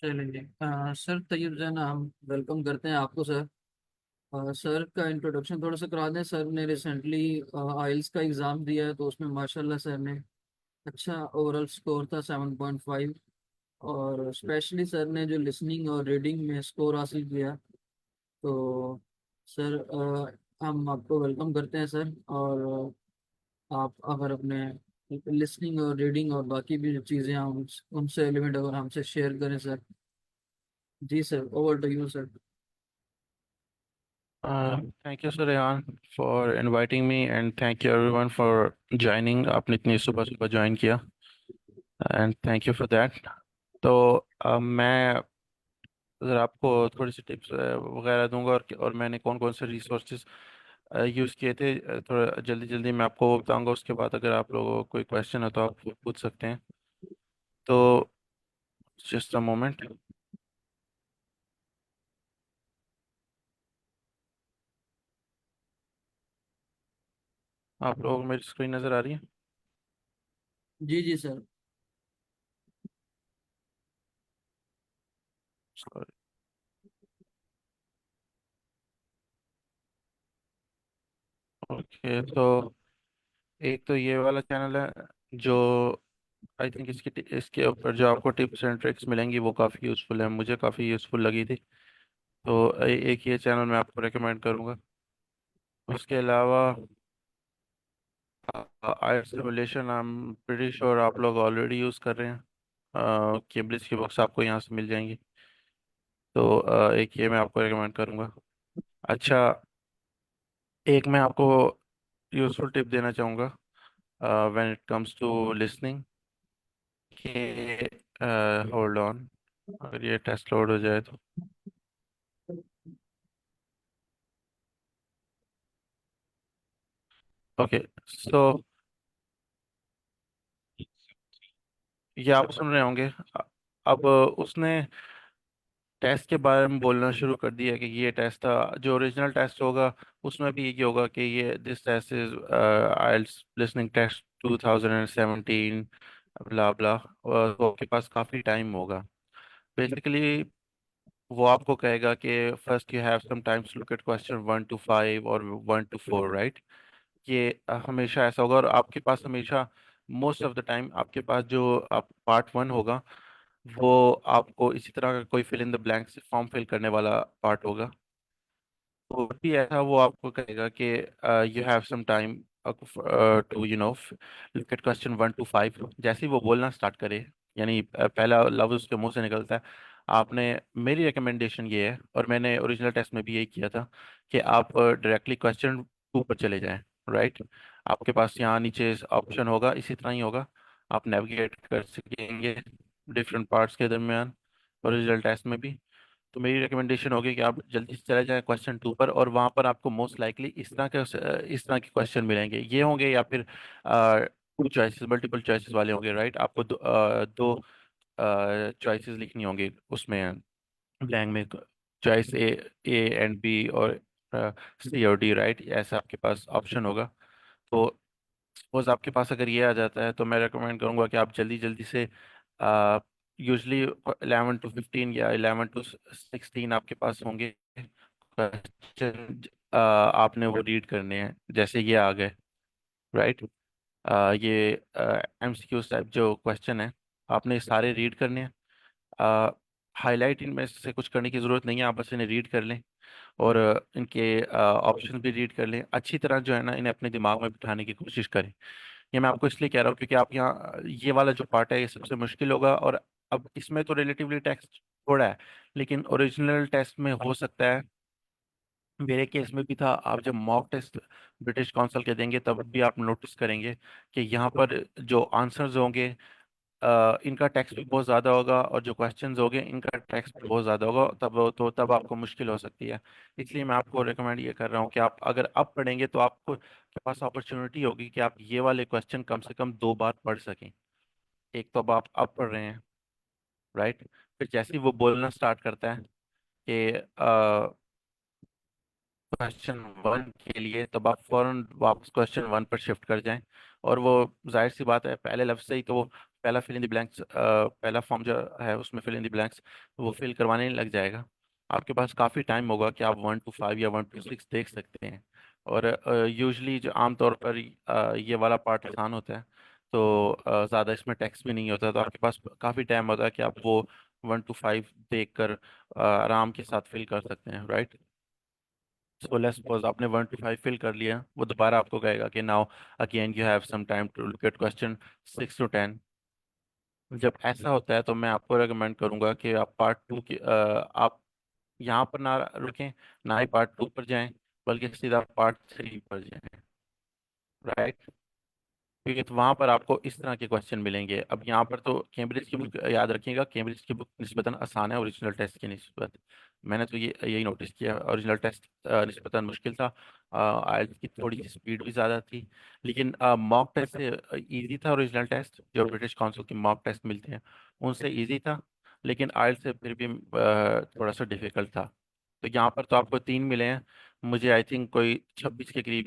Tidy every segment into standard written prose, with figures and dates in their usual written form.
चलेंगे। सर तैयब जैन, हम वेलकम करते हैं आपको सर। सर का इंट्रोडक्शन थोड़ा सा करा दें। सर ने रिसेंटली आइल्स का एग्ज़ाम दिया है, तो उसमें माशाल्लाह सर ने अच्छा ओवरऑल स्कोर था 7.5। और स्पेशली सर ने जो लिसनिंग और रीडिंग में स्कोर हासिल किया। तो सर हम आपको वेलकम करते हैं सर। और आप अगर अपने लिसनिंग और रीडिंग और बाकी भी जो चीज़ें हैं उनसे एलिमेंट अगर हमसे शेयर करें सर। जी sir, over to you sir. Thank you, Suryan, for inviting me, and thank you everyone for joining. आपने इतनी सुबह सुबह ज्वाइन किया, and thank you for that. तो मैं ज़रा आपको थोड़ी सी टिप्स वगैरह दूंगा, और मैंने कौन कौन से रिसोर्सेज यूज़ किए थे, थोड़ा जल्दी जल्दी मैं आपको बताऊंगा। उसके बाद अगर आप लोगों को कोई क्वेश्चन है तो आप पूछ सकते हैं। तो जस्ट अ मोमेंट। आप लोगों को मेरी स्क्रीन नज़र आ रही है? जी जी सर। Sorry. ओके, तो एक तो ये वाला चैनल है जो आई थिंक इसके ऊपर जो आपको टिप्स एंड ट्रिक्स मिलेंगी वो काफ़ी यूज़फुल है, मुझे काफ़ी यूज़फुल लगी थी। तो एक ये चैनल मैं आपको रेकमेंड करूँगा। उसके अलावा I simulation, I am pretty sure आप लोग ऑलरेडी यूज़ कर रहे हैं। केम्ब्रिज की बुक्स आपको यहाँ से मिल जाएंगी। तो एक ये मैं आपको रेकमेंड करूँगा। अच्छा, एक मैं आपको यूज़फुल टिप देना चाहूँगा when it comes to listening, कि होल्ड ऑन, अगर ये टेस्ट लोड हो जाए तो। ओके, सो ये आप सुन रहे होंगे। अब उसने टेस्ट के बारे में बोलना शुरू कर दिया कि ये टेस्ट था, जो ओरिजिनल टेस्ट होगा उसमें भी ये होगा कि ये this test is IELTS listening test 2017, blah blah. और तो आपके पास काफ़ी टाइम होगा। बेसिकली वो आपको कहेगा कि first you have some times look at question 1 to 5 और 1 to 4, राइट। ये हमेशा ऐसा होगा, और आपके पास हमेशा मोस्ट ऑफ द टाइम आपके पास जो आप पार्ट 1 होगा वो आपको इसी तरह का कोई फिल इन द ब्लैंक से फॉर्म फिल करने वाला पार्ट होगा। तो भी ऐसा वो आपको कहेगा कि you have some time to look at question 1 to 5। जैसे ही वो बोलना स्टार्ट करे, यानी पहला लफ्ज उसके मुंह से निकलता है, आपने, मेरी रिकमेंडेशन ये है और मैंने ओरिजिनल टेस्ट में भी यही किया था, कि आप डायरेक्टली क्वेश्चन 2 पर चले जाएं। राइट, आपके पास यहाँ नीचे ऑप्शन होगा, इसी तरह ही होगा, आप नेविगेट कर सकेंगे डिफरेंट पार्ट्स के दरमियान, ओरिजिनल टेस्ट में भी। तो मेरी रिकमेंडेशन होगी कि आप जल्दी से चले जाएं क्वेश्चन 2 पर, और वहां पर आपको मोस्ट लाइकली इस तरह के क्वेश्चन मिलेंगे, ये होंगे, या फिर टू चॉइसेस, मल्टीपल चॉइसेस वाले होंगे। राइट, आपको दो चॉइसेस लिखनी होंगी उसमें, ब्लैंक में, choice A, A and B, और सी और डी। राइट, ऐसा आपके पास ऑप्शन होगा। तो सपोज आपके पास अगर ये आ जाता है, तो मैं रेकमेंड करूंगा कि आप जल्दी जल्दी से, यूजली 11 to 15 या 11 to 16 आपके पास होंगे क्वेश्चन, आपने वो रीड करने हैं, जैसे ये आ गए। राइट, ये एमसीक्यू टाइप जो क्वेश्चन है, आपने सारे रीड करने हैं। हाईलाइट इनमें से कुछ करने की ज़रूरत नहीं है, आप बस इन्हें रीड कर लें, और इनके ऑप्शन भी रीड कर लें अच्छी तरह, जो है ना, इन्हें अपने दिमाग में बिठाने की कोशिश करें। ये मैं आपको इसलिए कह रहा हूँ क्योंकि आप यहाँ, ये वाला जो पार्ट है ये सबसे मुश्किल होगा। और अब इसमें तो रिलेटिवली टेक्स्ट थोड़ा है, लेकिन ओरिजिनल टेस्ट में हो सकता है, मेरे केस में भी था, आप जब मॉक टेस्ट ब्रिटिश काउंसिल के देंगे तब भी आप नोटिस करेंगे कि यहाँ पर जो आंसर्स होंगे, इनका टेक्स्ट भी बहुत ज़्यादा होगा, और जो क्वेश्चंस होंगे इनका टेक्स्ट भी बहुत ज़्यादा होगा, तब आपको मुश्किल हो सकती है। इसलिए मैं आपको रिकमेंड ये कर रहा हूँ कि आप अगर अब पढ़ेंगे तो आपको के पास अपॉर्चुनिटी होगी कि आप ये वाले क्वेश्चन कम से कम 2 बार पढ़ सकें। एक तो अब पढ़ रहे हैं, राइट, फिर जैसे ही वो बोलना स्टार्ट करता है कि क्वेश्चन 1 के लिए, तब आप फौरन वापस क्वेश्चन 1 पर शिफ्ट कर जाएं। और वो, जाहिर सी बात है, पहले लफ्ज से ही तो वो पहला फिल इन द ब्लैंक्स, पहला फॉर्म जो है उसमें फिल इन द ब्लैंक्स वो फिल करवाने लग जाएगा। आपके पास काफ़ी टाइम होगा कि आप 1 to 5 या 1 to 6 देख सकते हैं। और यूजली जो आमतौर पर ये वाला पार्ट आसान होता है, तो ज़्यादा इसमें टेक्स्ट भी नहीं होता, तो आपके पास काफ़ी टाइम होता है कि आप वो 1 to 5 देख कर आराम के साथ फिल कर सकते हैं, राइट। सो लेट्स सपोज आपने 1 to 5 फिल कर लिया, वो दोबारा आपको कहेगा कि now again you have some time to look at question 6 to 10। जब ऐसा होता है तो मैं आपको रेकमेंड करूंगा कि आप पार्ट 2 की आप यहाँ पर ना रुकें, ना ही पार्ट 2 पर जाएं, बल्कि सीधा पार्ट 3 पर जाएं, राइट। क्योंकि तो वहां पर आपको इस तरह के क्वेश्चन मिलेंगे। अब यहाँ पर तो कैम्ब्रिज की बुक याद रखिएगा, कैम्ब्रिज की बुक निस्बतन आसान है ओरिजिनल टेस्ट की निस्बत। मैंने तो ये यही नोटिस किया, ओरिजिनल टेस्ट निस्बतन मुश्किल था, आइएल्टीएस की थोड़ी सी स्पीड भी ज़्यादा थी, लेकिन मॉक टेस्ट से इजी था। ओरिजिनल टेस्ट जो ब्रिटिश काउंसिल की मॉक टेस्ट मिलते हैं उनसे इजी था, लेकिन आइएल्टीएस से फिर भी थोड़ा सा डिफिकल्ट था। तो यहाँ पर तो आपको 3 मिले हैं, मुझे आई थिंक कोई 26 के करीब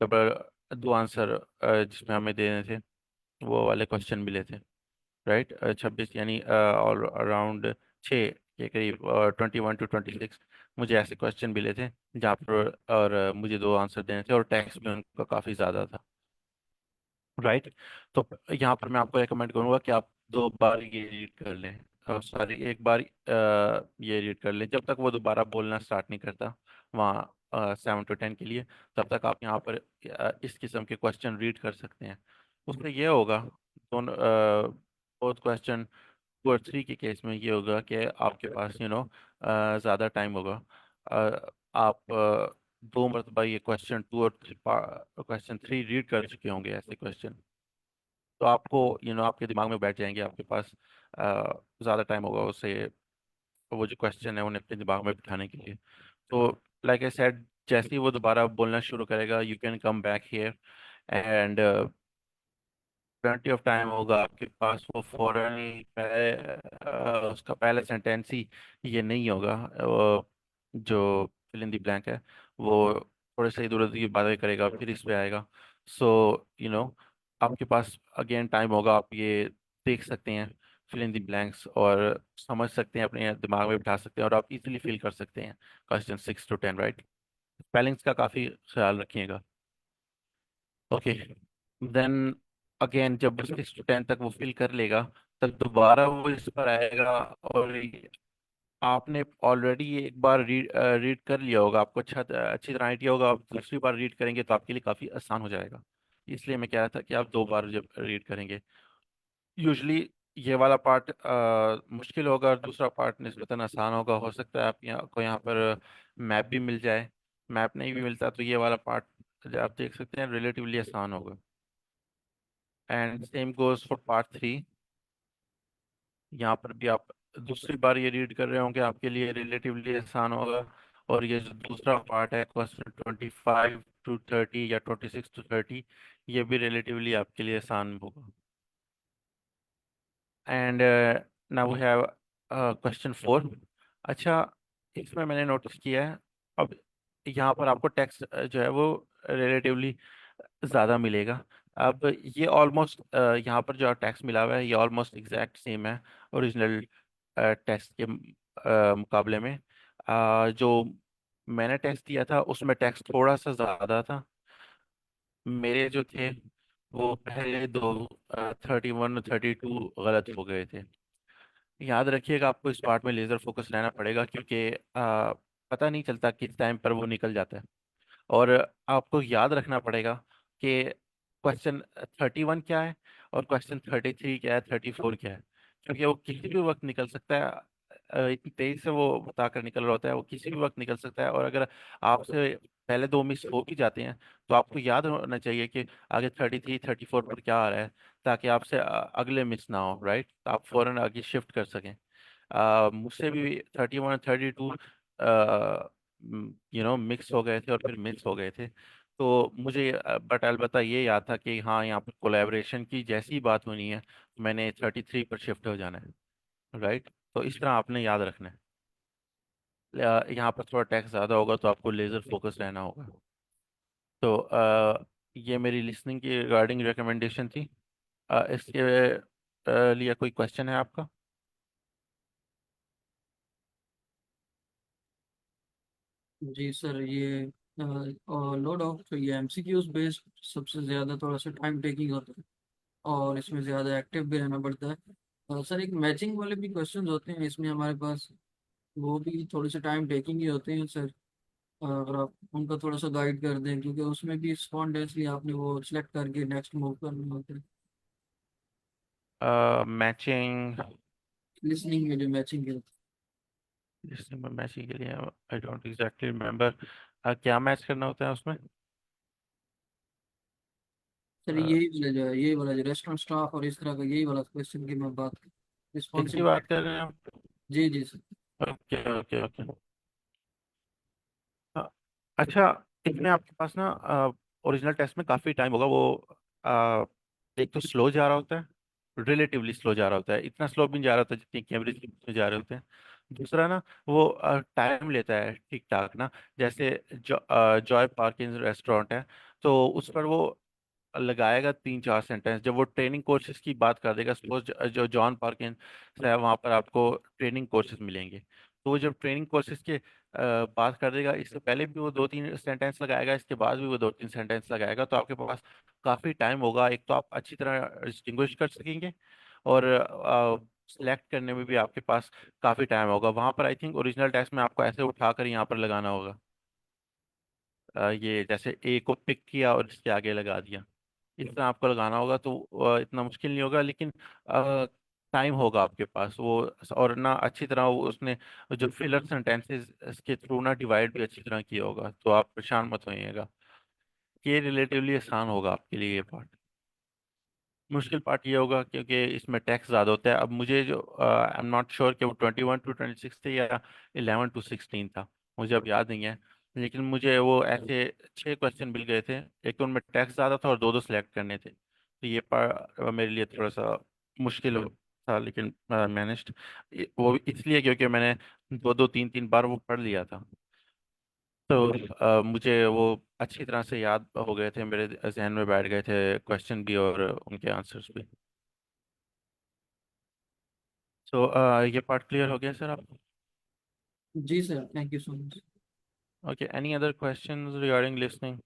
डबल दो आंसर जिसमें हमें देने थे वो वाले क्वेश्चन मिले थे, राइट। 26 यानी ऑल अराउंड 6 के करीब, 21 to 26 मुझे ऐसे क्वेश्चन मिले थे जहाँ पर, और मुझे 2 आंसर देने थे, और टैक्स भी उनका काफ़ी ज़्यादा था, राइट। तो यहाँ पर मैं आपको रिकमेंड करूँगा कि आप 2 बार ये रीड कर लें, सॉरी एक बार ये रीड कर लें, जब तक वो दोबारा बोलना स्टार्ट नहीं करता वहाँ 7 to 10 के लिए, तब तक आप यहाँ पर इस किस्म के क्वेश्चन रीड कर सकते हैं। उसमें ये होगा दोनों, बोथ क्वेश्चन 2 और 3 के केस में ये होगा कि आपके पास ज़्यादा टाइम होगा। आप 2 मरतबा ये क्वेश्चन 2 और क्वेश्चन 3 रीड कर चुके होंगे ऐसे क्वेश्चन, तो आपको आपके दिमाग में बैठ जाएंगे, आपके पास ज़्यादा टाइम होगा उसे, वो जो क्वेश्चन है उन्हें अपने दिमाग में बिठाने के लिए। तो लाइक आई सेड, जैसे ही वो दोबारा बोलना शुरू करेगा you can come back here, and plenty of time होगा आपके पास, वो फौरन ही उसका पहला सेंटेंस ही ये नहीं होगा, जो फिल इन द ब्लैंक है वो थोड़े से इधर उधर की बातें करेगा, फिर इस पे आएगा। सो यू नो आपके पास अगेन टाइम होगा, आप ये देख सकते हैं फिल इन द ब्लैंक्स, और समझ सकते हैं, अपने दिमाग में बिठा सकते हैं, और आप इजीली फिल कर सकते हैं क्वेश्चन 6 to 10, राइट। स्पेलिंग्स का काफ़ी ख्याल रखिएगा। ओके, देन अगेन जब 6 to 10 तक वो फिल कर लेगा, तब दोबारा वो इस पर आएगा, और आपने ऑलरेडी ये एक बार रीड कर लिया होगा, आपको अच्छी तरह आइडिया होगा, आप दूसरी बार रीड करेंगे तो आपके लिए काफ़ी आसान हो जाएगा। इसलिए मैं कह रहा था कि आप 2 बार जब रीड करेंगे, यूजली ये वाला पार्ट मुश्किल होगा और दूसरा पार्ट निस्बतन आसान होगा। हो सकता है आप यहाँ को यहाँ पर मैप भी मिल जाए, मैप नहीं भी मिलता तो ये वाला पार्ट आप देख सकते हैं रिलेटिवली आसान होगा। And same goes for part 3, यहाँ पर भी आप दूसरी बार ये रीड कर रहे होंगे, आपके लिए रिलेटिवली आसान होगा। और ये जो दूसरा पार्ट है क्वेश्चन 25 to 30 या 26 to 30, ये भी रिलेटिवली आपके लिए आसान होगा। And now we have question 4। अच्छा, इसमें मैंने नोटिस किया है, अब यहाँ पर आपको टेक्स्ट जो है वो रिलेटिवली ज़्यादा मिलेगा। अब ये ऑलमोस्ट यहाँ पर जो टैक्स मिला हुआ है ये ऑलमोस्ट एग्जैक्ट सेम है ओरिजिनल टेक्स्ट के मुकाबले में। जो मैंने टेक्स्ट दिया था उसमें टेक्स्ट थोड़ा सा ज़्यादा था, मेरे जो थे वो पहले दो 31 और 32 गलत हो गए थे। याद रखिएगा आपको इस पार्ट में लेज़र फोकस रहना पड़ेगा, क्योंकि पता नहीं चलता किस टाइम पर वो निकल जाता है। और आपको याद रखना पड़ेगा कि क्वेश्चन 31 क्या है और क्वेश्चन 33 क्या है, 34 क्या है, क्योंकि वो किसी भी वक्त निकल सकता है। इतनी तेजी से वो बताकर निकल रहा होता है, वो किसी भी वक्त निकल सकता है। और अगर आपसे पहले 2 मिस हो भी जाते हैं तो आपको याद होना चाहिए कि आगे 33 34 पर क्या आ रहा है, ताकि आपसे अगले मिस ना हो, राइट, तो आप फौरन आगे शिफ्ट कर सकें। मुझसे भी 31 32 मिक्स हो गए थे और फिर मिस हो गए थे। तो मुझे बट अलबत्ता ये याद था कि हाँ यहाँ पर कोलैबोरेशन की जैसी बात होनी है, मैंने 33 पर शिफ्ट हो जाना है, राइट। तो इस तरह आपने याद रखना है। यहाँ पर थोड़ा टैक्स ज़्यादा होगा तो आपको लेज़र फोकस रहना होगा। तो ये मेरी लिसनिंग की रिगार्डिंग रिकमेंडेशन थी। इसके लिए कोई क्वेश्चन है आपका? जी सर, ये लोड ऑफ तो ये एमसीक्यूज बेस्ड सबसे ज़्यादा थोड़ा सा टाइम टेकिंग होता है, और इसमें ज़्यादा एक्टिव भी रहना पड़ता है। सर एक मैचिंग वाले भी क्वेश्चंस होते हैं इसमें हमारे पास, वो भी थोड़े से टाइम टेकिंग ही होते हैं सर। अगर आप उनका थोड़ा सा गाइड कर दें, क्योंकि उसमें भी स्पॉन्टेनियसली आपने वो सिलेक्ट करके नेक्स्ट मूव करना होता है। मैचिंग, लिसनिंग में जो मैचिंग है। जिसमें मैचिंग के लिए आई डोंट एग्जैक्टली रिमेम्बर क्या मैच करना होता है उसमें। सर अ, यही वाला जो रेस्टोरेंट स्टाफ और इस तरह का, यही वाला क्वेश्चन की मैं बात किसकी रिस्पॉन्सिबिलिटी। बात कर रहे हैं आप? जी जी सर। Okay okay okay. अच्छा, इसमें आपके पास ना ओरिजिनल टेस्ट में काफ़ी टाइम होगा वो। अ, एक तो स्लो जा रहा होता है, रिलेटिवली स्लो जा रहा होता है, इतना स्लो भी नहीं जा रहा होता जितनी कैमरे में जा रहे होते हैं। दूसरा ना, वो टाइम लेता है ठीक ठाक ना। जैसे जॉय पार्किंस रेस्टोरेंट है, तो उस पर वो लगाएगा 3 4 सेंटेंस। जब वो ट्रेनिंग कोर्सेज की बात कर देगा, सपोज जो जॉन पार्किंस है वहाँ पर आपको ट्रेनिंग कोर्सेज मिलेंगे, तो वो जब ट्रेनिंग कोर्सेज के बात कर देगा, इससे पहले भी वो 2 3 सेंटेंस लगाएगा, इसके बाद भी वो 2 3 सेंटेंस लगाएगा, तो आपके पास काफ़ी टाइम होगा। एक तो आप अच्छी तरह डिस्टिंग्विश कर सकेंगे, और सिलेक्ट करने में भी आपके पास काफ़ी टाइम होगा। वहाँ पर आई थिंक ओरिजिनल टेक्स्ट में आपको ऐसे उठाकर यहाँ पर लगाना होगा। ये जैसे ए को पिक किया और इसके आगे लगा दिया, इस तरह आपको लगाना होगा, तो इतना मुश्किल नहीं होगा, लेकिन टाइम होगा आपके पास वो। और ना अच्छी तरह वो उसने जो फिलर सेंटेंसेस के थ्रू ना डिवाइड भी अच्छी तरह किया होगा, तो आप परेशान मत होइएगा। ये रिलेटिवली आसान होगा आपके लिए ये पार्ट। मुश्किल पार्ट ये होगा क्योंकि इसमें टैक्स ज़्यादा होता है। अब मुझे जो आई एम नॉट श्योर कि वो 21 to 26 थे या 11 to 16 था, मुझे अब याद नहीं है। लेकिन मुझे वो ऐसे 6 क्वेश्चन मिल गए थे, एक तो उनमें टैक्स ज़्यादा था और दो दो सिलेक्ट करने थे, तो ये पार्ट मेरे लिए थोड़ा सा मुश्किल था, लेकिन मैनेज्ड। वो इसलिए क्योंकि मैंने दो दो तीन तीन बार वो पढ़ लिया था, तो मुझे वो अच्छी तरह से याद हो गए थे, मेरे जहन में बैठ गए थे क्वेश्चन भी और उनके आंसर्स भी। तो ये पार्ट क्लियर हो गया सर आपको? जी sir, thank you so much. Okay, any other questions regarding listening?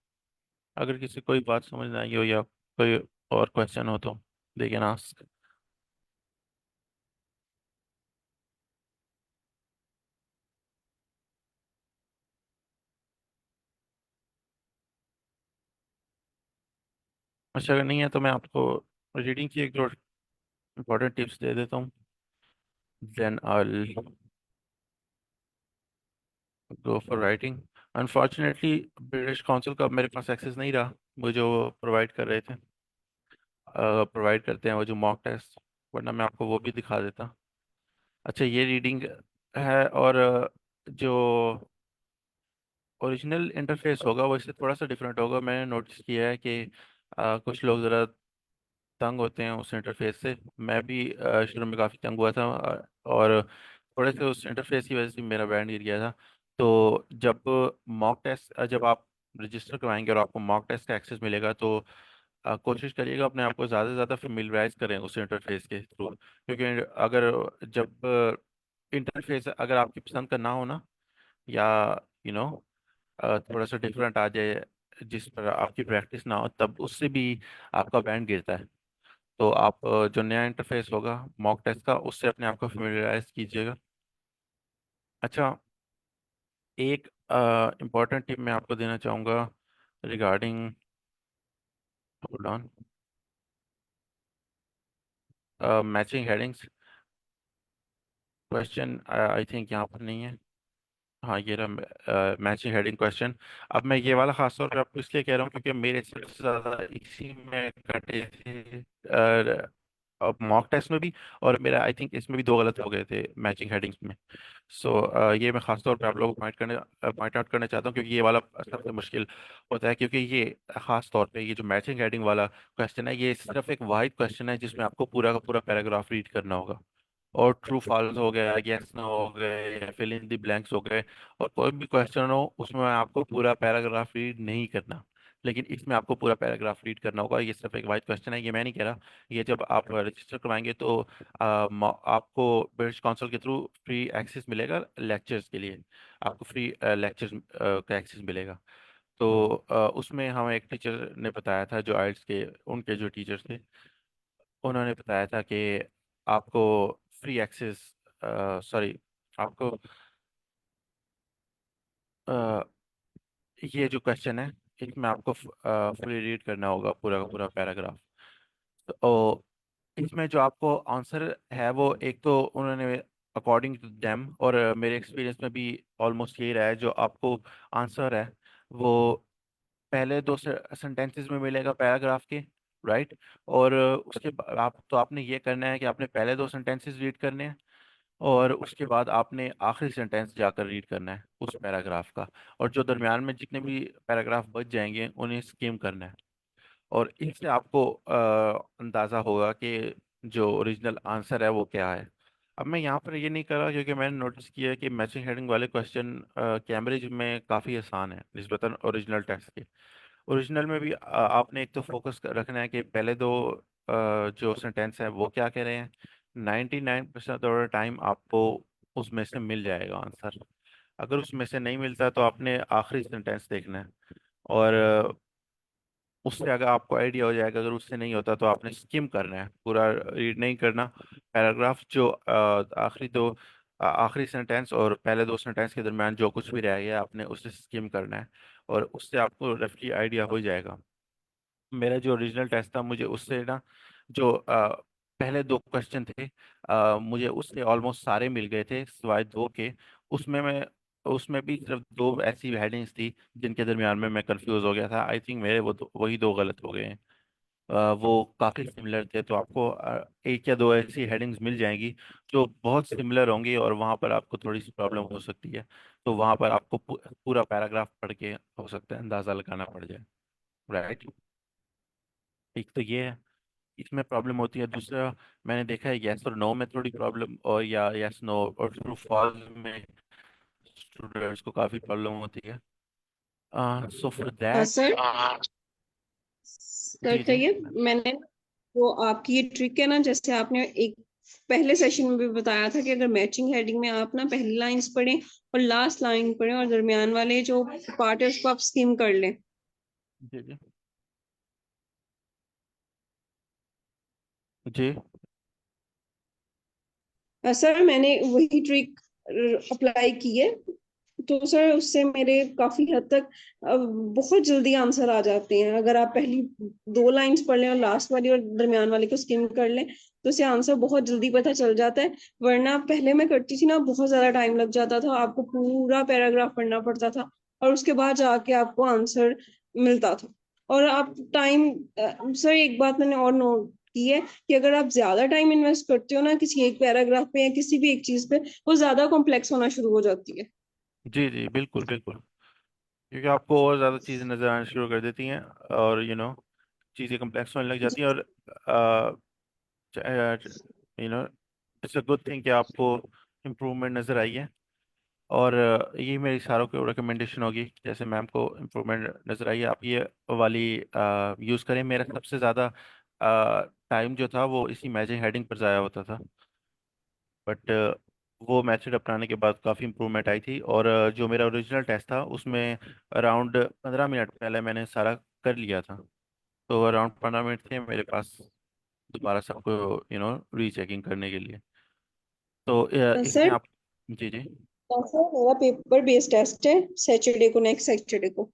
अगर किसी कोई बात समझ ना आई हो या कोई और क्वेश्चन हो तो दे कैन आस्क। अच्छा, अगर नहीं है तो मैं आपको रीडिंग की एक दो इम्पोर्टेंट टिप्स दे देता हूँ, then I go for writing. Unfortunately British Council का मेरे पास एक्सेस नहीं रहा, वो जो प्रोवाइड कर रहे थे, प्रोवाइड करते हैं वो जो मॉक टेस्ट, वरना मैं आपको वो भी दिखा देता। अच्छा, ये रीडिंग है, और जो ओरिजिनल इंटरफेस होगा वो इससे थोड़ा सा डिफरेंट होगा। मैंने नोटिस किया है कि कुछ लोग ज़रा तंग होते हैं उस इंटरफेस से। मैं भी शुरू में काफ़ी तंग हुआ था, और थोड़े से उस इंटरफेस की वजह से मेरा बैंड गिर गया था। तो जब मॉक टेस्ट, जब आप रजिस्टर करवाएंगे और आपको मॉक टेस्ट का एक्सेस मिलेगा, तो कोशिश करिएगा अपने आप को ज़्यादा से ज़्यादा फेमिलराइज करें उस इंटरफेस के थ्रू, क्योंकि अगर जब इंटरफेस अगर आपकी पसंद का ना हो ना, या यू नो थोड़ा सा डिफरेंट आ जाए जिस पर आपकी प्रैक्टिस ना हो, तब उससे भी आपका बैंड गिरता है। तो आप जो नया इंटरफेस होगा मॉक टेस्ट का, उससे अपने आप को फेमिलियराइज कीजिएगा। अच्छा, एक इम्पॉर्टेंट टिप मैं आपको देना चाहूँगा regarding, hold on, matching headings. Question I think यहाँ पर नहीं है। हाँ, ये रहा मैचिंग हेडिंग क्वेश्चन। अब मैं ये वाला खास तौर पे आपको इसलिए कह रहा हूँ क्योंकि मेरे सबसे ज़्यादा इसी में कटे थे, अब मॉक टेस्ट में भी, और मेरा आई थिंक इसमें भी दो गलत हो गए थे मैचिंग हेडिंग्स में। सो ये मैं खास तौर पे आप लोगों को पॉइंट आउट करना चाहता हूँ, क्योंकि ये वाला सबसे मुश्किल होता है। क्योंकि ये खास तौर पे ये जो मैचिंग हेडिंग वाला क्वेश्चन है, ये सिर्फ एक वाहिद क्वेश्चन है जिसमें आपको पूरा का पूरा पैराग्राफ रीड करना होगा, और ट्रू फॉल्स हो गया, यस नो हो गए, या फिल इन द ब्लैंक्स हो गए, और कोई भी क्वेश्चन हो उसमें आपको पूरा पैराग्राफ रीड नहीं करना। लेकिन इसमें आपको पूरा पैराग्राफ रीड करना होगा। ये सिर्फ एक वाइज क्वेश्चन है, ये मैं नहीं कह रहा। ये जब आप रजिस्टर करवाएंगे तो आपको ब्रिटिश काउंसिल के थ्रू फ्री एक्सेस मिलेगा लेक्चर्स के लिए। आपको फ्री लेक्चर्स का एक्सेस मिलेगा। तो उसमें हमें एक टीचर ने बताया था, जो आइल्स के उनके जो टीचर्स थे, उन्होंने बताया था कि आपको फ्री एक्सेस, सॉरी, आपको अ, ये जो क्वेश्चन है इसमें आपको फुली रीड करना होगा पूरा का पूरा पैराग्राफ। तो इसमें जो आपको आंसर है वो एक तो उन्होंने अकॉर्डिंग टू देम, और मेरे एक्सपीरियंस में भी ऑलमोस्ट यही रहा है, जो आपको आंसर है वो पहले दो सेंटेंसेस में मिलेगा पैराग्राफ के, राइट। और उसके बाद आपने ये करना है कि आपने पहले दो सेंटेंसेस रीड करने हैं, और उसके बाद आपने आखिरी सेंटेंस जाकर रीड करना है उस पैराग्राफ का। और जो दरमियान में जितने भी पैराग्राफ बच जाएंगे उन्हें स्किम करना है। और इससे आपको अंदाज़ा होगा कि जो ओरिजिनल आंसर है वो क्या है। अब मैं यहाँ पर ये नहीं कर रहा, क्योंकि मैंने नोटिस किया है कि मैचिंग हेडिंग वाले क्वेश्चन कैम्ब्रिज में काफ़ी आसान है निस्बतन ओरिजिनल टेस्ट के। ओरिजिनल में भी आपने एक तो फोकस रखना है कि पहले दो जो सेंटेंस है वो क्या कह रहे हैं। 99% ऑफ द टाइम आपको उसमें से मिल जाएगा आंसर। अगर उसमें से नहीं मिलता तो आपने आखिरी सेंटेंस देखना है, और उससे अगर आपको आइडिया हो जाएगा। अगर उससे नहीं होता तो आपने स्किम करना है, पूरा रीड नहीं करना पैराग्राफ। जो आखिरी सेंटेंस और पहले दो सेंटेंस के दरमियान जो कुछ भी रह गया आपने उसे स्किम करना है, और उससे आपको रफली आइडिया हो जाएगा। मेरा जो ओरिजिनल टेस्ट था, मुझे उससे ना जो पहले दो क्वेश्चन थे, मुझे उससे ऑलमोस्ट सारे मिल गए थे सिवाय दो के। उसमें भी सिर्फ दो ऐसी हेडिंग्स थी जिनके दरमियान में मैं कंफ्यूज हो गया था। आई थिंक मेरे वही दो गलत हो गए हैं। वो काफ़ी सिमिलर थे, तो आपको एक या दो ऐसी हेडिंग्स मिल जाएंगी जो बहुत सिमिलर होंगी, और वहाँ पर आपको थोड़ी सी प्रॉब्लम हो सकती है। तो वहाँ पर आपको पूरा पैराग्राफ पढ़ के हो सकता है अंदाज़ा लगाना पड़ जाए, राइट। एक तो ये है, इसमें प्रॉब्लम होती है। दूसरा, मैंने देखा है यस और नो में थोड़ी प्रॉब्लम, और या यस नो और ट्रू फॉल्स में स्टूडेंट्स को काफ़ी प्रॉब्लम होती है। So for that. Sir sir जी जी। कहिए। मैंने तो आपकी ये ट्रिक है ना, जैसे आपने एक पहले सेशन में भी बताया था कि अगर मैचिंग हेडिंग में आप ना पहली लाइंस पढ़ें और लास्ट लाइन पढ़ें और दरमियान वाले जो पार्ट है उसको आप स्किम कर लें। जी जी। जी सर मैंने वही ट्रिक अप्लाई की है, तो सर उससे मेरे काफी हद तक बहुत जल्दी आंसर आ जाते हैं। अगर आप पहली दो लाइंस पढ़ लें और लास्ट वाली और दरमियान वाली को स्किम कर लें तो उससे आंसर बहुत जल्दी पता चल जाता है। वरना पहले मैं करती थी ना, बहुत ज्यादा टाइम लग जाता था, आपको पूरा पैराग्राफ पढ़ना पड़ता था और उसके बाद जाके आपको आंसर मिलता था। और आप टाइम, सर एक बात मैंने और नोट की है कि अगर आप ज्यादा टाइम इन्वेस्ट करते हो ना किसी एक पैराग्राफ पे या किसी भी एक चीज पे, वो ज्यादा कॉम्प्लेक्स होना शुरू हो जाती है। जी जी, बिल्कुल बिल्कुल। क्योंकि आपको और ज़्यादा चीज़ें नज़र आना शुरू कर देती हैं, और चीज़ें कम्प्लेक्स होने लग जाती हैं। और you know it's a good thing कि आपको इम्प्रूवमेंट नज़र आई है। और ये मेरी सारों को रिकमेंडेशन होगी, जैसे मैम को इम्प्रूवमेंट नज़र आई है, आप ये वाली यूज़ करें। मेरा सबसे ज़्यादा टाइम जो था वो इसी मैचिंग हेडिंग पर ज़ाया होता था, बट वो मेथड अपनाने के बाद काफ़ी इम्प्रूवमेंट आई थी। और जो मेरा ओरिजिनल टेस्ट था उसमें अराउंड 15 मिनट पहले मैंने सारा कर लिया था। तो अराउंड 15 मिनट थे मेरे पास दोबारा सबको रीचेकिंग करने के लिए। तो इसमें सर आप। जी जी। सर मेरा पेपर बेस्ड टेस्ट है सैटरडे को, नेक्स्ट सैटरडे को।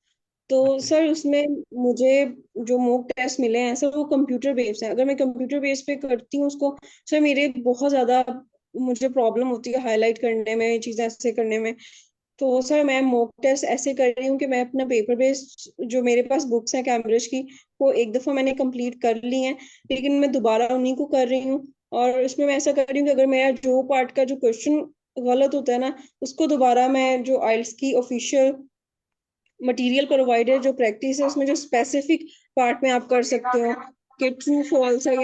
तो अच्छा। सर उसमें मुझे जो मॉक टेस्ट मिले हैं सर वो कंप्यूटर बेस्ड है। अगर मैं कंप्यूटर बेस पे करती हूँ उसको, सर मेरे बहुत ज्यादा मुझे प्रॉब्लम होती है हाईलाइट करने में, चीजें ऐसे करने में। तो सर मैं मॉक टेस्ट ऐसे कर रही हूँ कि मैं अपना पेपर बेस्ड जो मेरे पास बुक्स हैं कैम्ब्रिज की, वो एक दफा मैंने कंप्लीट कर ली हैं, लेकिन मैं दोबारा उन्हीं को कर रही हूँ। और इसमें मैं ऐसा कर रही हूँ कि अगर मेरा जो पार्ट का जो क्वेश्चन गलत होता है ना, उसको दोबारा मैं जो आइल्स की ऑफिशियल मटेरियल प्रोवाइड है, जो प्रैक्टिस है, उसमें जो स्पेसिफिक पार्ट में आप कर सकते हो कि ट्रू फॉल्स है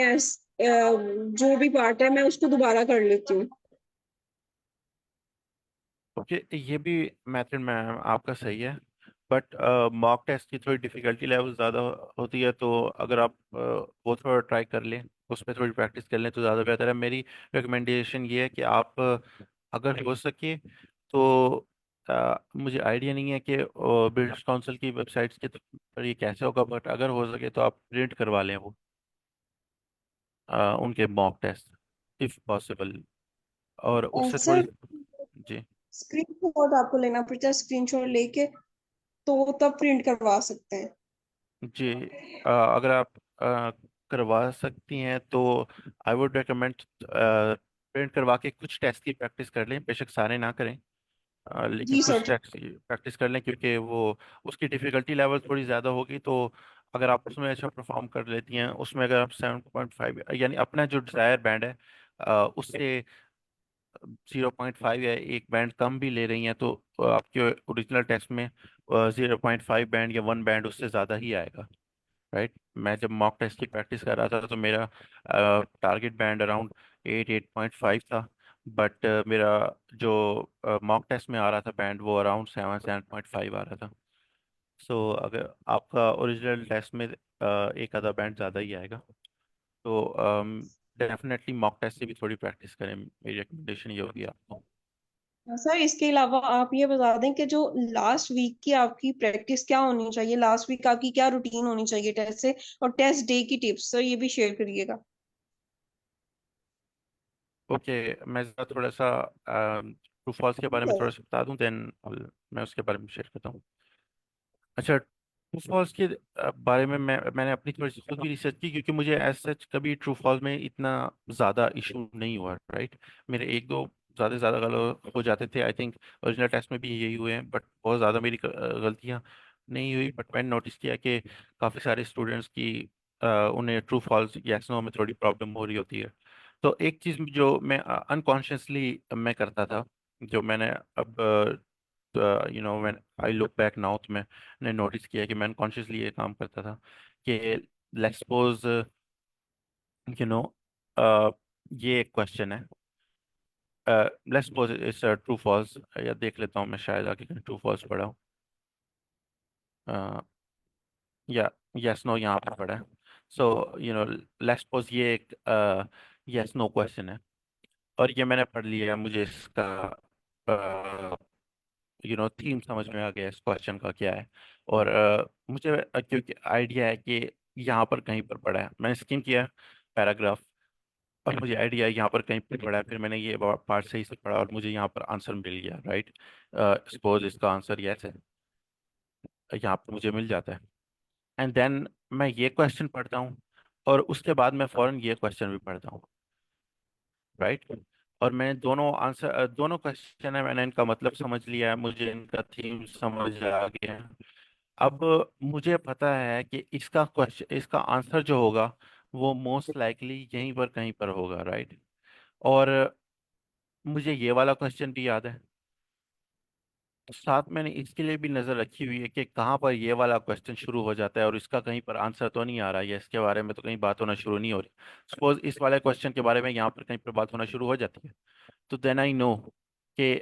या जो भी पार्ट है मैं उसको दोबारा कर लेती हूँ। ओके, ये भी मेथड मैम आपका सही है। बट मॉक टेस्ट की थोड़ी डिफिकल्टी लेवल ज़्यादा होती है, तो अगर आप वो थोड़ा ट्राई कर लें, उस पर थोड़ी प्रैक्टिस कर लें तो ज़्यादा बेहतर है। मेरी रिकमेंडेशन ये है कि आप अगर हो सके तो मुझे आइडिया नहीं है कि ब्रिटिश काउंसिल की वेबसाइट्स के पर ये कैसे होगा, बट अगर हो सके तो आप प्रिंट करवा लें वो उनके मॉक टेस्ट, इफ़ पॉसिबल, और उससे थोड़ी। सर जी। स्क्रीनशॉट आपको लेना पड़ता है, स्क्रीनशॉट लेके तो तब प्रिंट करवा सकते हैं। जी। अगर आप करवा सकती हैं तो आई वुड रेकमेंड प्रिंट करवा के कुछ टेस्ट की प्रैक्टिस कर लें, बेशक सारे ना करें, लेकिन जी कुछ सर। टेस्ट की प्रैक्टिस कर लें, क्योंकि वो उसकी डिफ़िकल्टी लेवल थोड़ी ज़्यादा होगी। तो अगर आप उसमें अच्छा परफॉर्म कर लेती हैं, उसमें अगर आप 7.5 यानी अपना जो डिज़ायर बैंड है उससे 0.5 या एक बैंड कम भी ले रही हैं, तो आपके ओरिजिनल टेस्ट में 0.5 बैंड या 1 बैंड उससे ज़्यादा ही आएगा। राइट। मैं जब मॉक टेस्ट की प्रैक्टिस कर रहा था तो मेरा टारगेट बैंड अराउंड 8.5 था, बट मेरा जो मॉक टेस्ट में आ रहा था बैंड वो अराउंड 7.5 आ रहा था। सो अगर आपका ओरिजिनल टेस्ट में एक आधा बैंड ज़्यादा ही आएगा, तो डेफिनेटली मॉक टेस्ट से भी थोड़ी प्रैक्टिस करें, मेरी रिकमेंडेशन ये होगी आपको। सर इसके अलावा आप ये बता दें कि जो लास्ट वीक की आपकी प्रैक्टिस क्या होनी चाहिए, लास्ट वीक आपकी क्या रूटीन होनी चाहिए टेस्ट से, और टेस्ट डे की टिप्स सर ये भी शेयर करिएगा। ओके। मैं ज़रा थोड़ा सा ट्रू फॉल्स के बारे में थोड़ा सा बता दूं, देन मैं उसके बारे में शेयर करता हूँ। अच्छा, ट्रू फॉल्स के बारे में मैंने अपनी थोड़ी सी खुद भी रिसर्च की, क्योंकि मुझे एज सच कभी ट्रू फॉल्स में इतना ज़्यादा इशू नहीं हुआ। राइट। मेरे एक दो ज़्यादा गलत हो जाते थे, आई थिंक ओरिजिनल टेस्ट में भी यही हुए हैं, बट बहुत ज़्यादा मेरी गलतियाँ नहीं हुई। बट मैंने नोटिस किया कि काफ़ी सारे स्टूडेंट्स की उन्हें ट्रू फॉल्स यस नो में थोड़ी प्रॉब्लम हो रही होती है। तो एक चीज़ जो मैं अनकॉन्शियसली मैं करता था, जो मैंने अब when I look back now, तो मैंने नोटिस किया कि मैं अनकॉन्शियसली ये काम करता था कि लेट्स सपोज यू नो ये एक क्वेश्चन है, let's suppose it's true false, या देख लेता हूँ मैं, शायद आगे कहीं ट्रू फॉल्स पढ़ा हूँ, या यस नो यहाँ पर पढ़ा है। सो लेट्स सपोज ये एक यस नो क्वेश्चन है, और ये मैंने पढ़ लिया, मुझे इसका थीम समझ में आ गया इस क्वेश्चन का क्या है। और मुझे क्योंकि आइडिया है कि यहाँ पर कहीं पर पढ़ा है, मैंने स्किम किया पैराग्राफ, और मुझे आइडिया है यहाँ पर कहीं पर पढ़ा है, फिर मैंने ये पार्ट सही से पढ़ा और मुझे यहाँ पर आंसर मिल गया। राइट। सपोज इसका आंसर यस है, यहाँ पर मुझे मिल जाता है। एंड देन मैं ये क्वेश्चन पढ़ता हूँ, और उसके बाद मैं फौरन ये क्वेश्चन भी पढ़ता हूँ। राइट। और मैं दोनों आंसर, दोनों क्वेश्चन है, मैंने इनका मतलब समझ लिया है, मुझे इनका थीम समझ आ गया है। अब मुझे पता है कि इसका क्वेश्चन, इसका आंसर जो होगा वो मोस्ट लाइकली यहीं पर कहीं पर होगा। राइट। और मुझे ये वाला क्वेश्चन भी याद है, साथ मैंने इसके लिए भी नज़र रखी हुई है कि कहाँ पर ये वाला क्वेश्चन शुरू हो जाता है, और इसका कहीं पर आंसर तो नहीं आ रहा है, या इसके बारे में तो कहीं बात होना शुरू नहीं हो रही। सपोज इस वाले क्वेश्चन के बारे में यहाँ पर कहीं पर बात होना शुरू हो जाती है, तो देन आई नो कि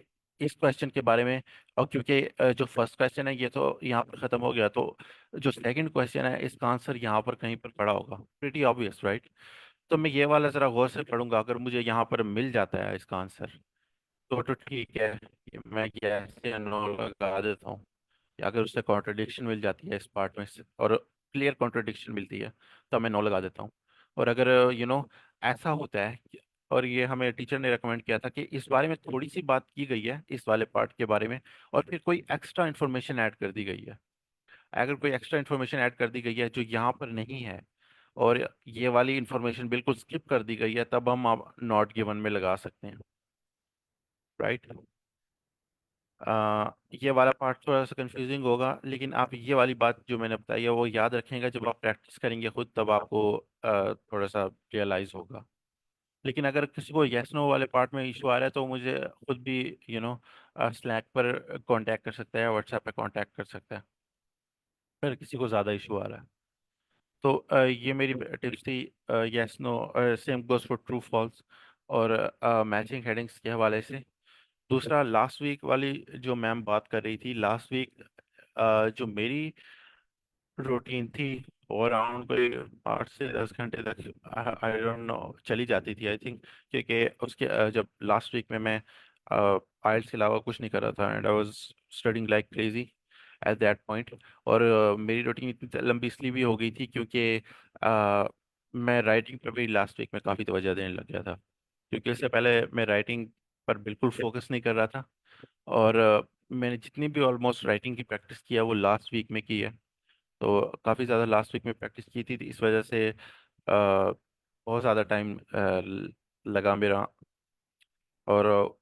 इस क्वेश्चन के बारे में, और क्योंकि जो फर्स्ट क्वेश्चन है ये तो यहाँ पर ख़त्म हो गया, तो जो सेकंड क्वेश्चन है इसका आंसर यहाँ पर कहीं पर पड़ा होगा, प्रीटी ऑब्वियस। राइट। तो मैं ये वाला ज़रा गौर से पढ़ूंगा, अगर मुझे यहाँ पर मिल जाता है इसका आंसर तो ठीक है, मैं यस या नो लगा देता हूँ। या अगर उससे कॉन्ट्रडिक्शन मिल जाती है इस पार्ट में से, और क्लियर कॉन्ट्रडिक्शन मिलती है, तो मैं नो लगा देता हूँ। और अगर ऐसा होता है और ये हमें टीचर ने रेकमेंड किया था कि इस बारे में थोड़ी सी बात की गई है इस वाले पार्ट के बारे में, और फिर कोई एक्स्ट्रा इन्फॉर्मेशन ऐड कर दी गई है, अगर कोई एक्स्ट्रा इन्फॉर्मेशन ऐड कर दी गई है जो यहाँ पर नहीं है, और ये वाली इन्फॉर्मेशन बिल्कुल स्किप कर दी गई है, तब हम आप नॉट गिवन में लगा सकते हैं। राइट। ये वाला पार्ट थोड़ा सा कंफ्यूजिंग होगा, लेकिन आप ये वाली बात जो मैंने बताई है वो याद रखेंगे, जब आप प्रैक्टिस करेंगे खुद तब आपको थोड़ा सा रियलाइज होगा। लेकिन अगर किसी को येस नो वाले पार्ट में इशू आ रहा है तो मुझे खुद भी यू नो स्लैक पर कांटेक्ट कर सकता है, व्हाट्सएप पे कांटेक्ट कर सकता है, अगर किसी को ज़्यादा इशू आ रहा है। तो ये मेरी टिप्स थी, yes no, same goes for true false, और मैचिंग हेडिंग्स के हवाले से। दूसरा, लास्ट वीक वाली जो मैम बात कर रही थी, लास्ट वीक जो मेरी रूटीन थी वो अराउंड कोई 8 से 10 घंटे तक आई डोंट नो चली जाती थी आई थिंक, क्योंकि उसके जब लास्ट वीक में मैं आइल्स के अलावा कुछ नहीं कर रहा था and I was studying like crazy at that point. और मेरी रूटीन इतनी लंबी इसलिए भी हो गई थी क्योंकि मैं राइटिंग पर भी लास्ट वीक में काफ़ी तवज्जो देने लग गया था, क्योंकि इससे पहले मैं राइटिंग पर बिल्कुल फोकस नहीं कर रहा था। और मैंने जितनी भी ऑलमोस्ट राइटिंग की प्रैक्टिस किया वो लास्ट वीक में की है। तो काफ़ी ज़्यादा लास्ट वीक में प्रैक्टिस की थी, तो इस वजह से बहुत ज़्यादा टाइम लगा मेरा। और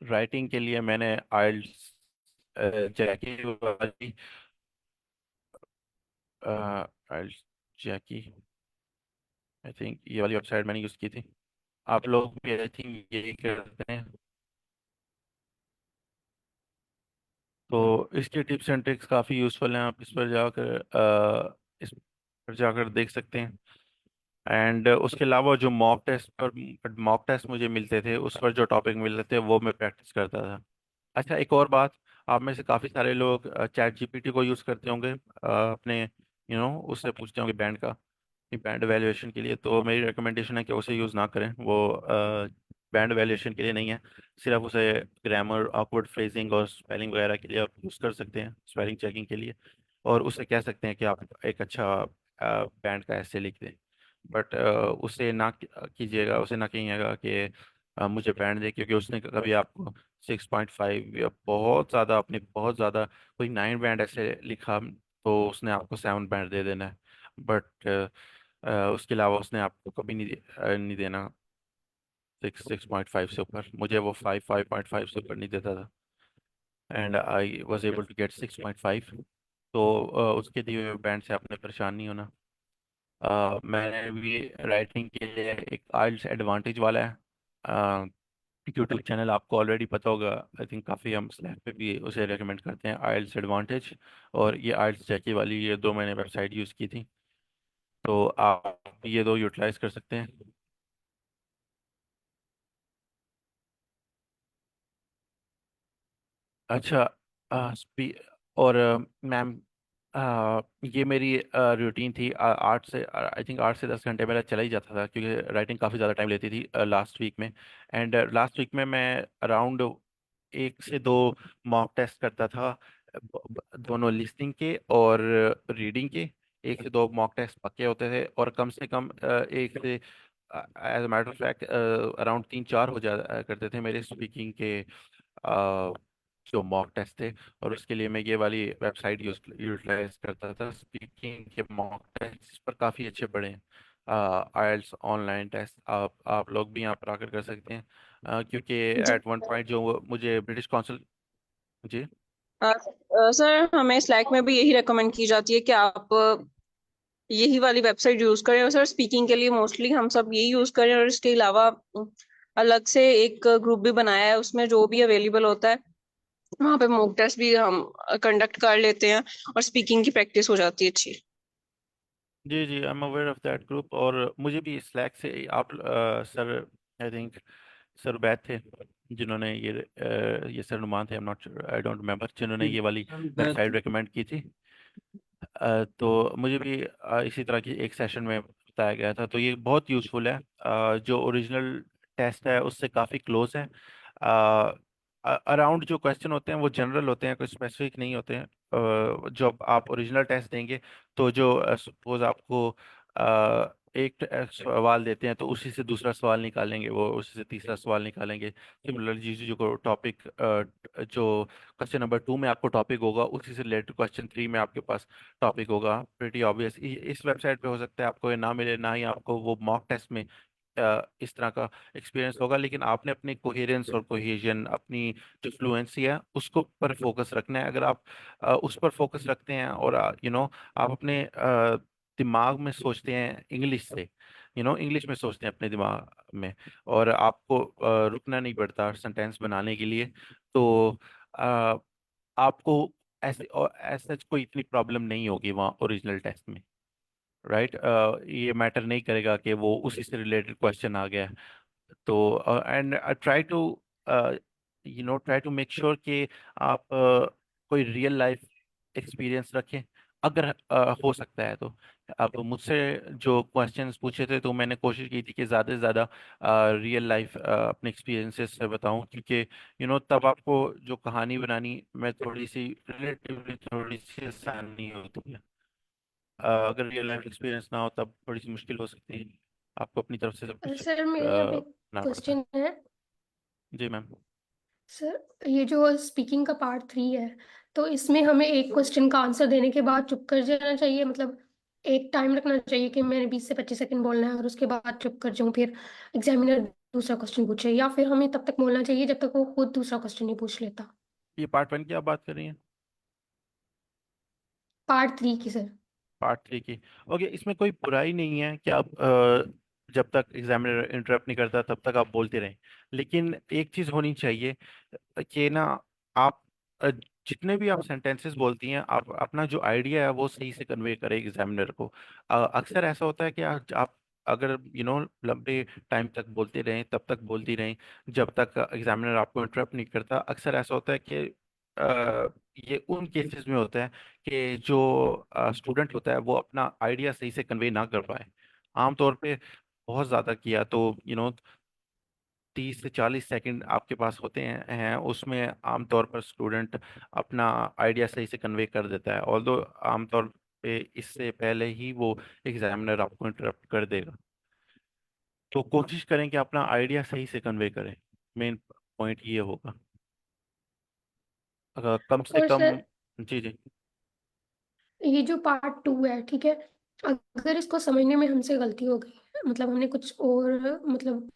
राइटिंग के लिए मैंने आइल्स जैकी वाली आइल्स जैकी आई थिंक ये वाली वेबसाइट मैंने यूज़ की थी। आप लोग भी आई थिंक यही करते हैं। तो इसके टिप्स एंड ट्रिक्स काफ़ी यूज़फुल हैं, आप इस पर जाकर देख सकते हैं। एंड उसके अलावा जो मॉक टेस्ट मुझे मिलते थे उस पर जो टॉपिक मिलते थे वो मैं प्रैक्टिस करता था। अच्छा, एक और बात, आप में से काफ़ी सारे लोग चैट जीपीटी को यूज़ करते होंगे अपने उससे पूछते होंगे बैंड वैल्यूएशन के लिए। तो मेरी रिकमेंडेशन है कि उसे यूज़ ना करें, वो बैंड वैल्यूएशन के लिए नहीं है। सिर्फ उसे ग्रामर, ऑकवर्ड फ्रेजिंग और स्पेलिंग वगैरह के लिए आप यूज़ कर सकते हैं, स्पेलिंग चेकिंग के लिए। और उससे कह सकते हैं कि आप एक अच्छा बैंड का ऐसे लिख दें। बट उसे ना कीजिएगा, उसे ना कहिएगा कि मुझे बैंड दे, क्योंकि उसने कभी आपको 6.5 या बहुत ज़्यादा, अपने बहुत ज़्यादा कोई 9 बैंड ऐसे लिखा तो उसने आपको 7 बैंड दे देना है। बट उसके अलावा उसने आपको कभी नहीं देना 6.5 से ऊपर। मुझे वो 5.5 से ऊपर नहीं देता था and I was able to get 6.5। तो उसके दिए हुए बैंड से आपने परेशान नहीं होना। मैंने भी राइटिंग के लिए एक आइल्स एडवांटेज वाला है यूट्यूब चैनल, आपको ऑलरेडी पता होगा आई थिंक, काफ़ी हम स्लैक पे भी उसे रेकमेंड करते हैं, आइल्स एडवांटेज। और ये आइल्स जैकी वाली, ये दो मैंने वेबसाइट यूज़ की थी, तो आप ये दो यूटिलाइज कर सकते हैं। अच्छा, स्पी और मैम, ये मेरी रूटीन थी 8 से 10 घंटे मेरा चला ही जाता था, क्योंकि राइटिंग काफ़ी ज़्यादा टाइम लेती थी लास्ट वीक में। एंड लास्ट वीक में मैं अराउंड 1 से 2 मॉक टेस्ट करता था, दोनों लिसनिंग के और रीडिंग के। 1 से 2 मॉक टेस्ट पक्के होते थे, और कम से कम एक से as matter of fact around 3-4 हो जा करते थे मेरे स्पीकिंग के जो मॉक टेस्ट थे। और उसके लिए मैं ये वाली वेबसाइट यूटिलाइज करता था, स्पीकिंग के मॉक टेस्ट इस पर काफ़ी अच्छे पड़े हैं। आइल्स ऑनलाइन टेस्ट आप लोग भी यहाँ पर आकर कर सकते हैं, क्योंकि जी। एट वन पॉइंट जो मुझे ब्रिटिश काउंसिल। जी। सर, हमें स्लैक में भी यही रेकमेंड की जाती है कि आप यही वाली वेबसाइट यूज करें। और सर, स्पीकिंग के लिए मोस्टली हम सब यही यूज करें, और इसके अलावा अलग से एक ग्रुप भी बनाया है, उसमें जो भी अवेलेबल होता है वहाँ पे मॉक टेस्ट भी हम कंडक्ट कर लेते हैं, और स्पीकिंग की प्रैक्टिस हो जाती है अच्छी। जी जी, I am aware of that group. और मुझे भी स्लैक से आप sir, I think sir Ubaid थे जिन्होंने ये सर नुमान थे, I am not sure, I don't remember, जिन्होंने ये वाली वेबसाइट रेकमेंड की थी। तो मुझे भी इसी तरह की एक सेशन में बताया गया था, तो ये बहुत यूज़फुल है। जो ओरिजिनल टेस्ट है उससे काफ़ी क्लोज है। अराउंड जो क्वेश्चन होते हैं वो जनरल होते हैं, कोई स्पेसिफिक नहीं होते हैं। जब आप ओरिजिनल टेस्ट देंगे तो जो सपोज आपको एक सवाल देते हैं तो उसी से दूसरा सवाल निकालेंगे, वो उसी से तीसरा सवाल निकालेंगे। सिमिलरली जो को टॉपिक जो क्वेश्चन नंबर 2 में आपको टॉपिक होगा उसी से रिलेटेड क्वेश्चन 3 में आपके पास टॉपिक होगा। प्रीटी ऑब्वियस इस वेबसाइट पे हो सकता है आपको ये ना मिले, ना ही आपको वो मॉक टेस्ट में इस तरह का एक्सपीरियंस होगा। लेकिन आपने अपनी कोहेरेंस और कोहेजन, अपनी जो फ्लुएंसी है उसको पर फोकस रखना है। अगर आप उस पर फोकस रखते हैं और आप अपने दिमाग में सोचते हैं इंग्लिश से, इंग्लिश में सोचते हैं अपने दिमाग में, और आपको रुकना नहीं पड़ता सेंटेंस बनाने के लिए, तो अ, आपको ऐसे और ऐसा कोई इतनी प्रॉब्लम नहीं होगी वहाँ ओरिजिनल टेस्ट में। राइट, ये मैटर नहीं करेगा कि वो उसी से रिलेटेड क्वेश्चन आ गया है। तो and try to try to make sure कि आप कोई रियल लाइफ एक्सपीरियंस रखें, अगर हो सकता है तो। अब मुझसे जो क्वेश्चंस पूछे थे तो मैंने कोशिश की थी कि ज़्यादा से ज़्यादा रियल लाइफ अपने एक्सपीरियंसेस से बताऊं, क्योंकि तब आपको जो कहानी बनानी में थोड़ी सी रिलेटिवली थोड़ी सी आसानी होती है। अगर रियल लाइफ एक्सपीरियंस ना हो तब थोड़ी सी मुश्किल हो सकती है, आपको अपनी तरफ से सब कुछ सर मेरे यहाँ पे करना पड़ता है। क्वेश्चन है। जी मैम। सर ये जो स्पीकिंग का पार्ट 3 है, तो इसमें हमें एक क्वेश्चन का आंसर देने के बाद चुप कर जाना चाहिए, मतलब एक टाइम रखना चाहिए कि मैंने 20 से 25 सेकंड बोलना है और उसके बाद चुप कर जाऊं, फिर एग्जामिनर दूसरा क्वेश्चन पूछे, या फिर हमें तब तक बोलना चाहिए जब तक वो खुद दूसरा क्वेश्चन नहीं पूछ लेता? ये पार्ट 1 की आप बात कर रही हैं? पार्ट 3 की सर। पार्ट 3 की। ओके, इसमें कोई बुराई नहीं है कि आप जब तक एग्जामिनर इंटरप्ट नहीं करता तब तक आप बोलते रहें। लेकिन एक चीज़ होनी चाहिए कि ना, आप अ, जितने भी आप सेंटेंसेस बोलती हैं, आप अपना जो आइडिया है वो सही से कन्वे करें एग्जामिनर को। अक्सर ऐसा होता है कि आप अगर लंबे टाइम तक बोलते रहें, तब तक बोलती रहें जब तक एग्जामिनर आपको इंटरप्ट नहीं करता। अक्सर ऐसा होता है कि ये उन केसेस में होता है कि जो स्टूडेंट होता है वो अपना आइडिया सही से कन्वे ना कर पाए। आमतौर पे बहुत ज़्यादा किया तो 30 से 40 सेकंड आपके पास होते हैं उसमें आमतौर पर स्टूडेंट अपना आइडिया सही से कन्वे कर देता है, ऑल्दो आमतौर पे इससे पहले ही वो एग्जामिनर आपको इंटरप्ट कर देगा। तो कोशिश करें कि अपना आइडिया सही से कन्वे करें, मेन पॉइंट ये होगा। अगर कम से और कम। सर जी जी। ये जो पार्ट 2 है, ठीक है, अगर इसको समझने में हमसे गलती हो गई, मतलब हमने कुछ और, मतलब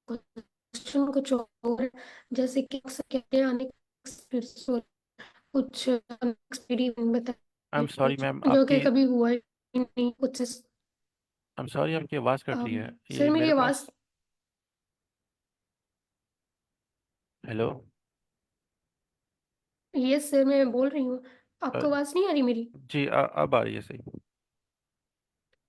क्वेश्चन कुछ और, जैसे कि अक्सर कहते हैं अनएक्सपेक्टेड, कुछ एक्सपीरियंस आई एम बताइए सॉरी कुछ मैम, जो कि आपकी कभी हुआ ही नहीं कुछ आई एम सॉरी आपकी आवाज़ कट रही है ये सर मेरी मेरे आवाज़। पास। हेलो। यस सर मैं बोल रही हूँ, आपको आवाज़ नहीं आ रही मेरी? जी अब आ रही है सही।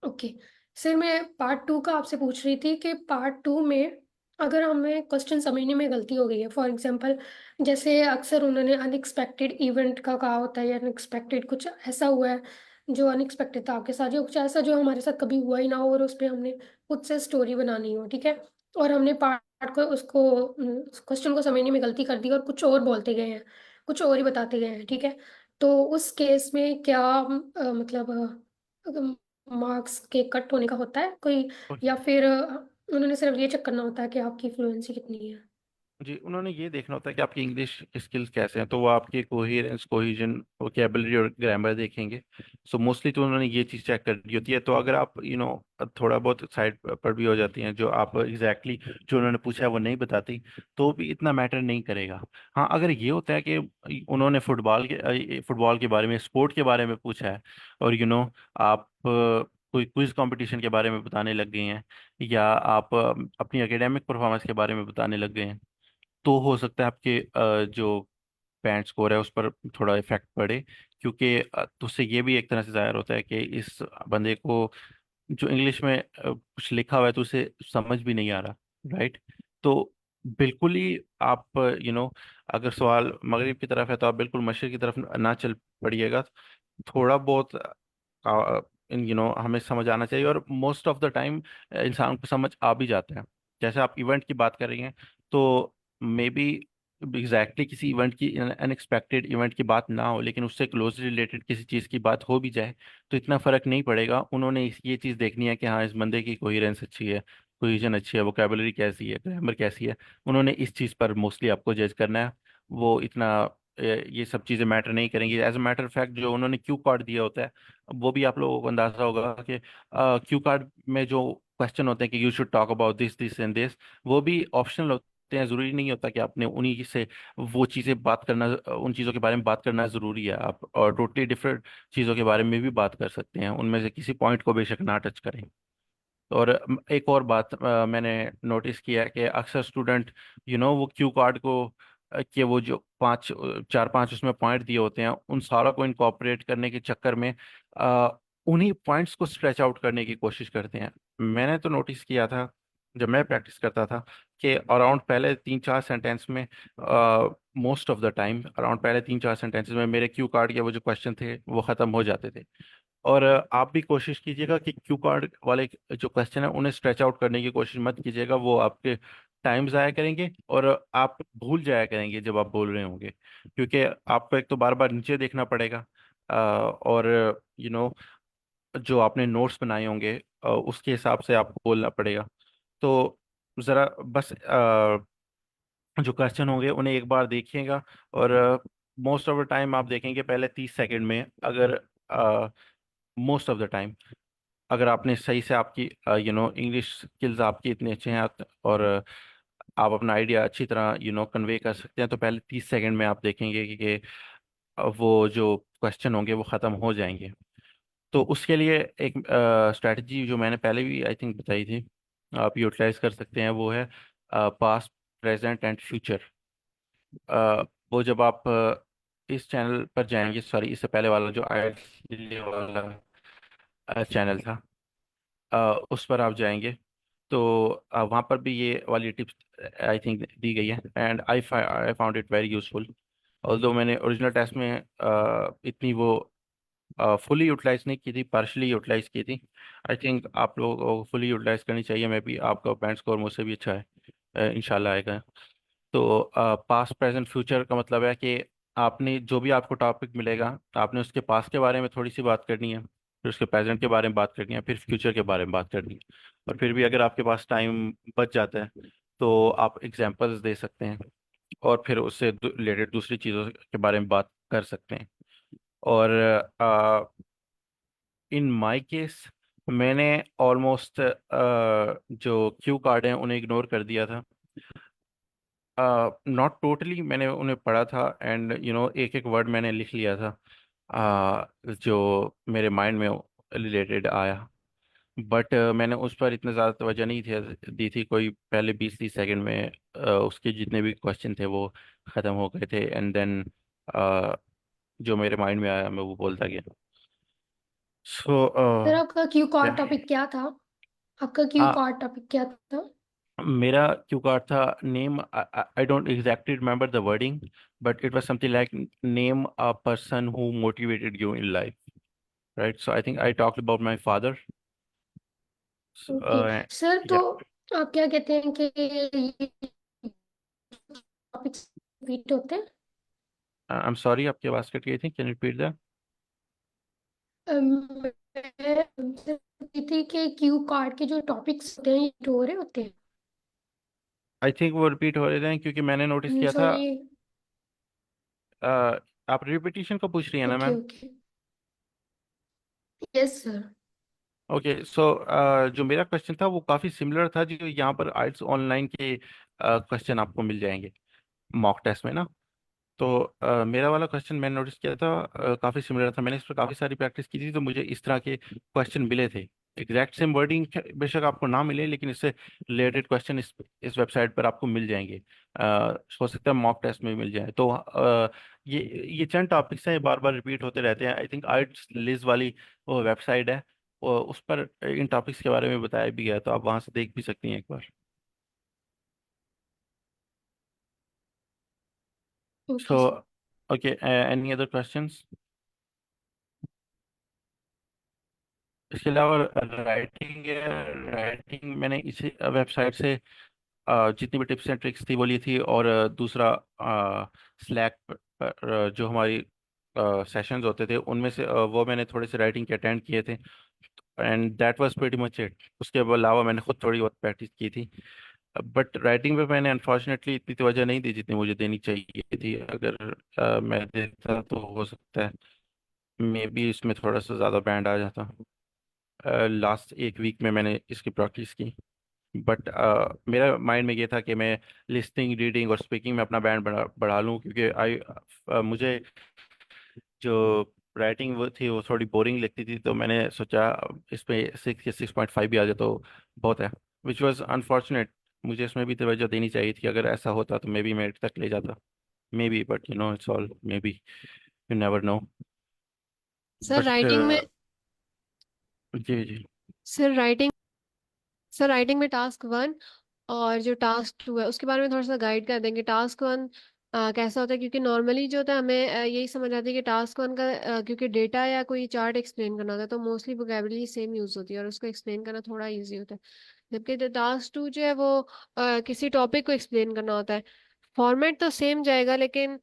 ओके सर, मैं पार्ट 2 का आपसे पूछ रही थी कि पार्ट 2 में अगर हमें क्वेश्चन समझने में गलती हो गई है, फॉर एग्जांपल जैसे अक्सर उन्होंने अनएक्सपेक्टेड इवेंट का कहा होता है, या अनएक्सपेक्टेड कुछ ऐसा हुआ है जो अनएक्सपेक्टेड था आपके साथ, या कुछ ऐसा जो हमारे साथ कभी हुआ ही ना हो और उस पर हमने खुद से स्टोरी बनानी हो, ठीक है, और हमने पार्ट को उसको क्वेश्चन को समझने में गलती कर दी और कुछ और बोलते गए हैं, कुछ और ही बताते गए हैं, ठीक है, तो उस केस में क्या मतलब मार्क्स के कट होने का होता है कोई, या फिर उन्होंने सिर्फ ये चेक करना होता है कि आपकी फ्लुएंसी कितनी है? जी, उन्होंने ये देखना होता है कि आपकी इंग्लिश स्किल्स कैसे हैं, तो वो आपकी कोहेरेंस, कोहेजन, वोकेबलरी और ग्रामर देखेंगे। सो मोस्टली तो उन्होंने ये चीज़ चेक करनी होती है। तो अगर आप थोड़ा बहुत साइड पर भी हो जाती हैं, जो आप एग्जैक्टली जो उन्होंने पूछा है वो नहीं बताती, तो भी इतना मैटर नहीं करेगा। हाँ, अगर ये होता है कि उन्होंने फुटबॉल के बारे में, स्पोर्ट के बारे में पूछा है, और आप कोई क्विज कंपटीशन के बारे में बताने लग गए हैं, या आप अपनी एकेडमिक परफॉर्मेंस के बारे में बताने लग गए हैं, तो हो सकता है आपके जो बैंड स्कोर है उस पर थोड़ा इफेक्ट पड़े। क्योंकि तो उससे ये भी एक तरह से जाहिर होता है कि इस बंदे को जो इंग्लिश में कुछ लिखा हुआ है तो उसे समझ भी नहीं आ रहा। राइट। तो बिल्कुल ही आप अगर सवाल मगरिब की तरफ है तो आप बिल्कुल मशरिक की तरफ ना चल पड़िएगा। थोड़ा बहुत हमें समझ आना चाहिए, और मोस्ट ऑफ द टाइम इंसान को समझ आ भी जाता है। जैसे आप इवेंट की बात कर रही हैं, तो मे बी एग्जैक्टली किसी इवेंट की, अनएक्सपेक्टेड इवेंट की बात ना हो, लेकिन उससे क्लोजली रिलेटेड किसी चीज़ की बात हो भी जाए तो इतना फर्क नहीं पड़ेगा। उन्होंने ये चीज़ देखनी है कि हाँ, इस बंदे की कोहेरेंस अच्छी है, कोहेजन अच्छी है, वोकेबलरी कैसी है, ग्रामर कैसी है। उन्होंने इस चीज़ पर मोस्टली आपको जज करना है। वो इतना ये सब चीज़ें मैटर नहीं करेंगी। As a matter of fact, जो उन्होंने क्यू कार्ड दिया होता है, वो भी आप लोगों को अंदाजा होगा कि क्यू कार्ड में जो क्वेश्चन होते हैं कि you should talk about this this and this, वो भी ऑप्शनल होते हैं। ज़रूरी नहीं होता कि आपने उन्हीं से वो चीज़ें बात करना, उन चीज़ों के बारे में बात करना ज़रूरी है। आप और टोटली डिफरेंट चीज़ों के बारे में भी बात कर सकते हैं, उनमें से किसी पॉइंट को बेशक ना टच करें। और एक और बात मैंने नोटिस किया है कि अक्सर स्टूडेंट वो क्यू कार्ड को कि वो जो चार पांच उसमें पॉइंट दिए होते हैं, उन सारों को इनकॉर्पोरेट करने के चक्कर में उन्हीं पॉइंट्स को स्ट्रेच आउट करने की कोशिश करते हैं। मैंने तो नोटिस किया था जब मैं प्रैक्टिस करता था कि अराउंड पहले 3-4 सेंटेंस में, most of the time around पहले 3-4 सेंटेंसेस में मेरे क्यू कार्ड के वो जो क्वेश्चन थे वो ख़त्म हो जाते थे। और आप भी कोशिश कीजिएगा कि क्यू कार्ड वाले जो क्वेश्चन है उन्हें स्ट्रेच आउट करने की कोशिश मत कीजिएगा, वो आपके टाइम ज़ाया करेंगे और आप भूल जाया करेंगे जब आप बोल रहे होंगे, क्योंकि आपको एक तो बार बार नीचे देखना पड़ेगा, और यू नो जो आपने नोट्स बनाए होंगे उसके हिसाब से आपको बोलना पड़ेगा। तो ज़रा बस जो क्वेश्चन होंगे उन्हें एक बार देखिएगा, और मोस्ट ऑफ द टाइम आप देखेंगे पहले 30 सेकंड में, अगर मोस्ट ऑफ द टाइम अगर आपने सही से आपकी इंग्लिश स्किल्स आपकी इतने अच्छे हैं, और आप अपना आइडिया अच्छी तरह कन्वे कर सकते हैं, तो पहले 30 सेकंड में आप देखेंगे कि वो जो क्वेश्चन होंगे वो ख़त्म हो जाएंगे। तो उसके लिए एक स्ट्रैटेजी जो मैंने पहले भी आई थिंक बताई थी, आप यूटिलाइज कर सकते हैं, वो है पास्ट, प्रेजेंट एंड फ्यूचर। वो जब आप इस चैनल पर जाएंगे, सॉरी इससे पहले वाला जो आई वाला चैनल था, उस पर आप जाएंगे तो वहाँ पर भी ये वाली टिप्स आई थिंक दी गई है, and I found it very useful. Although मैंने ओरिजिनल टेस्ट में इतनी वो फुली यूटिलाइज नहीं की थी, पार्शली यूटिलाइज की थी। आई थिंक आप लोगों को फुली यूटिलाइज करनी चाहिए, मैं भी आपका बैंड स्कोर मुझसे भी अच्छा है, इंशाल्लाह आएगा। तो पास्ट प्रेजेंट फ्यूचर का मतलब है कि आपने जो भी आपको टॉपिक मिलेगा, आपने उसके पास्ट के बारे में थोड़ी सी बात करनी है, फिर उसके प्रेजेंट के बारे में बात करनी है, फिर फ्यूचर के बारे में बात करनी है, और फिर भी अगर आपके पास टाइम बच जाता है तो आप एग्जांपल्स दे सकते हैं, और फिर उससे रिलेटेड दूसरी चीज़ों के बारे में बात कर सकते हैं। और इन माय केस मैंने ऑलमोस्ट जो क्यू कार्ड हैं उन्हें इग्नोर कर दिया था। नॉट टोटली, मैंने उन्हें पढ़ा था, एंड एक एक वर्ड मैंने लिख लिया था जो मेरे माइंड में रिलेटेड आया, बट मैंने उस पर इतना ज़्यादा तवज्जो नहीं थी दी थी। कोई पहले 20-30 सेकंड में उसके जितने भी क्वेश्चन थे वो ख़त्म हो गए थे, एंड देन जो मेरे माइंड में आया मैं वो बोलता गया। सो सर आपका क्यू कार्ड टॉपिक क्या था? आपका क्यू कार्ड टॉपिक क्या था? मेरा क्यू कार्ड था name, I don't exactly remember the wording, but it was something like name a person who motivated you in life, right? So I think I talked about my father. Okay sir, तो या आप क्या कहते हैं कि ये topics repeat होते हैं? आई एम सॉरी, आपकी आवाज़ कट गई थी, कैन यू रिपीट दैट? मैं हमसे पूछी थी कि क्यू कार्ड के जो टॉपिक्स होते हैं ये repeat हो रहे होते हैं? आई थिंक वो रिपीट हो रहे थे क्योंकि मैंने नोटिस किया था। सॉरी। आप रिपीटिशन को पूछ रही है ना okay ma'am? Okay. Yes sir. Okay, so जो मेरा क्वेश्चन था वो काफ़ी सिमिलर था जो यहाँ पर आइट्स ऑनलाइन के क्वेश्चन आपको मिल जाएंगे मॉक टेस्ट में ना। तो मेरा वाला क्वेश्चन मैंने नोटिस किया था काफ़ी सिमिलर था, मैंने इस पर काफ़ी सारी प्रैक्टिस की थी, तो मुझे इस तरह के क्वेश्चन मिले थे। एग्जैक्ट सेम वर्डिंग बेशक आपको ना मिले, लेकिन इससे रिलेटेड क्वेश्चन इस वेबसाइट पर आपको मिल जाएंगे। हो सकता है मॉक टेस्ट में मिल जाए। तो ये चंद टॉपिक्स हैं, बार बार रिपीट होते रहते हैं। आई थिंक आर्ट्स लिज वाली वो वेबसाइट है, और उस पर इन टॉपिक्स के बारे में बताया भी गया है, तो आप वहाँ से देख भी सकती हैं एक बार। So okay sir. Okay, any other questions? इसके अलावा राइटिंग है, राइटिंग मैंने इसी वेबसाइट से जितनी भी टिप्स एंड ट्रिक्स थी वो ली थी, और दूसरा स्लैक पर जो हमारी सेशंस होते थे उनमें से वो मैंने थोड़े से राइटिंग के अटेंड किए थे, and that was pretty much it. उसके अलावा मैंने खुद थोड़ी बहुत प्रैक्टिस की थी, बट राइटिंग पे मैंने अनफॉर्चुनेटली इतनी तवज्जो नहीं दी जितनी मुझे देनी चाहिए थी। अगर मैं देता तो हो सकता है मे बी इसमें थोड़ा सा ज़्यादा बैंड आ जाता। लास्ट एक वीक में मैंने इसकी प्रैक्टिस की, बट मेरा माइंड में ये था कि मैं लिसनिंग, रीडिंग और स्पीकिंग में अपना बैंड बढ़ा लूँ, क्योंकि मुझे जो राइटिंग वो थी वो थोड़ी बोरिंग लगती थी, तो मैंने सोचा इस पे 6 या 6.5 भी आ जाए तो बहुत है, विच वॉज अनफॉर्चुनेट। मुझे इसमें भी तवज्जो देनी चाहिए थी, अगर ऐसा होता तो मे बी मेरिट तक ले जाता, may be, but it's all may be, you never know. Sir but writing में जी जी। सर राइटिंग सर राइटिंग में टास्क 1 और जो टास्क 2 है उसके बारे में थोड़ा सा गाइड कर देंगे। टास्क 1 कैसा होता है, क्योंकि नॉर्मली जो होता है हमें यही समझ आती है कि टास्क 1 का क्योंकि डेटा या कोई चार्ट एक्सप्लेन करना होता है तो मोस्टली वोकेबलरी सेम यूज होती है और उसको एक्सप्लेन करना थोड़ा इजी होता है। जबकि जो टास्क 2 जो है वो किसी टॉपिक को एक्सप्लेन करना होता है। फॉर्मेट तो सेम जाएगा, लेकिन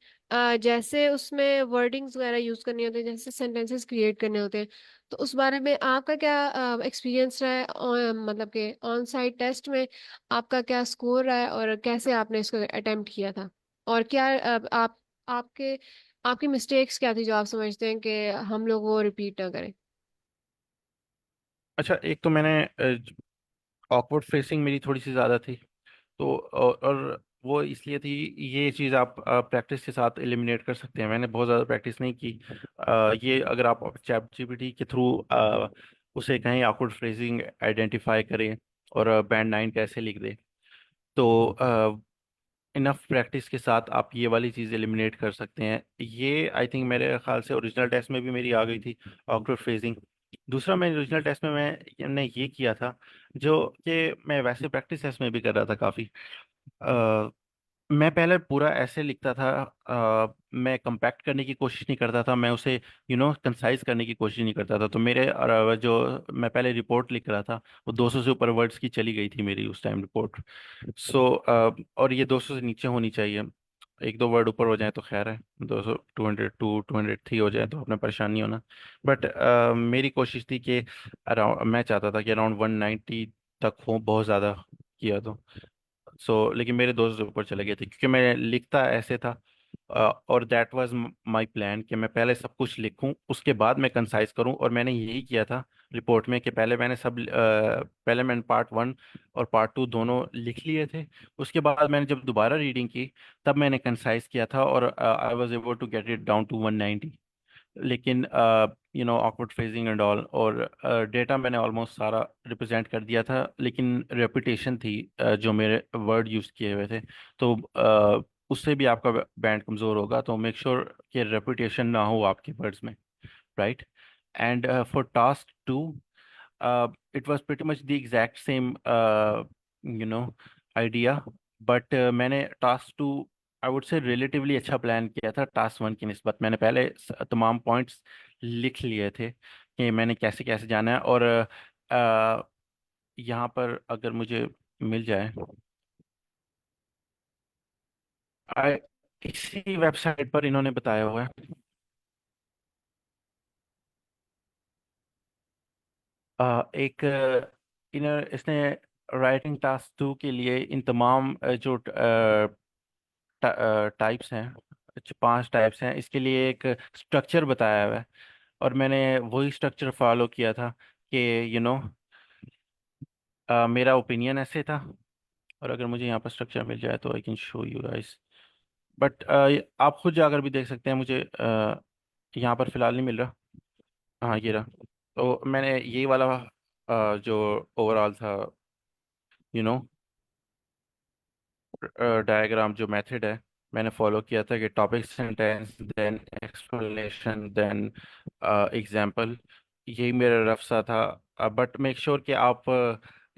जैसे उसमें वर्डिंग्स वगैरह यूज करनी होती है, जैसे सेंटेंसेस क्रिएट करने होते हैं, तो उस बारे में आपका क्या एक्सपीरियंस रहा है, मतलब कि ऑन साइट टेस्ट में आपका क्या स्कोर रहा है और कैसे आपने इसको अटेम्प्ट किया था, और क्या आप आपके आपकी मिस्टेक्स क्या थी जो आप समझते हैं कि हम लोग वो रिपीट ना करें। अच्छा, एक तो मैंने ऑकवर्ड फ्रेसिंग मेरी थोड़ी सी ज़्यादा थी। तो और वो इसलिए थी, ये चीज़ आप प्रैक्टिस के साथ एलिमिनेट कर सकते हैं। मैंने बहुत ज़्यादा प्रैक्टिस नहीं की। ये अगर आप चैट जीपीटी के थ्रू उसे कहें ऑकवर्ड फ्रेजिंग आइडेंटिफाई करें और बैंड 9 कैसे लिख दे, तो इनफ प्रैक्टिस के साथ आप ये वाली चीज़ एलिमिनेट कर सकते हैं। ये आई थिंक मेरे ख्याल से ओरिजिनल टेस्ट में भी मेरी आ गई थी, ऑकवर्ड फ्रेजिंग। दूसरा, मैं ओरिजिनल टेस्ट में मैंने ये किया था जो कि मैं वैसे प्रैक्टिस टेस्ट में भी कर रहा था काफ़ी। मैं पहले पूरा ऐसे लिखता था। मैं कंपैक्ट करने की कोशिश नहीं करता था, मैं उसे कंसाइज करने की कोशिश नहीं करता था। तो मेरे जो मैं पहले रिपोर्ट लिख रहा था वो 200 से ऊपर वर्ड्स की चली गई थी मेरी उस टाइम रिपोर्ट। सो और ये 200 से नीचे होनी चाहिए। एक दो वर्ड ऊपर हो जाए तो खैर है, 200, 202, 203 हो जाए तो अपना परेशान नहीं होना। बट मेरी कोशिश थी कि अराउंड, मैं चाहता था कि अराउंड 190 तक हो, बहुत ज़्यादा किया तो। लेकिन मेरे दोस्त ऊपर चले गए थे क्योंकि मैं लिखता ऐसे था। और दैट वाज माय प्लान कि मैं पहले सब कुछ लिखूं, उसके बाद मैं कंसाइज करूं। और मैंने यही किया था रिपोर्ट में कि पहले मैंने पार्ट 1 और पार्ट 2 दोनों लिख लिए थे। उसके बाद मैंने जब दोबारा रीडिंग की तब मैंने कंसाइज किया था और I was able to get it down to 190। लेकिन ऑकवर्ड फ्रेजिंग एंड ऑल और डेटा मैंने ऑलमोस्ट सारा रिप्रेजेंट कर दिया था, लेकिन रेपुटेशन थी जो मेरे वर्ड यूज़ किए हुए थे। तो उससे भी आपका बैंड कमज़ोर होगा, तो मेक श्योर कि रेपुटेशन ना हो आपके वर्ड्स में, right. And for task 2, it was pretty much the exact same idea, but मैंने task 2 I would say relatively अच्छा प्लान किया था टास्क 1 की निस्बत। मैंने पहले तमाम पॉइंट्स लिख लिए थे कि मैंने कैसे कैसे जाना है। और यहाँ पर अगर मुझे मिल जाए, I- इसी वेबसाइट पर इन्होंने बताया हुआ है। एक इसने राइटिंग टास्क 2 के लिए इन तमाम जो टाइप्स हैं, 5 टाइप्स हैं, इसके लिए एक स्ट्रक्चर बताया हुआ है। और मैंने वही स्ट्रक्चर फॉलो किया था कि यू नो मेरा ओपिनियन ऐसे था। और अगर मुझे यहाँ पर स्ट्रक्चर मिल जाए तो I can show you guys. But आप खुद जाकर भी देख सकते हैं, मुझे यहाँ पर फिलहाल नहीं मिल रहा। हाँ, ये रहा। तो मैंने यही वाला जो ओवरऑल था, यू नो डायग्राम, जो मेथड है, मैंने फॉलो किया था कि topic, sentence, then explanation, then example. यही मेरा रफ सा था। बट मेक श्योर कि आप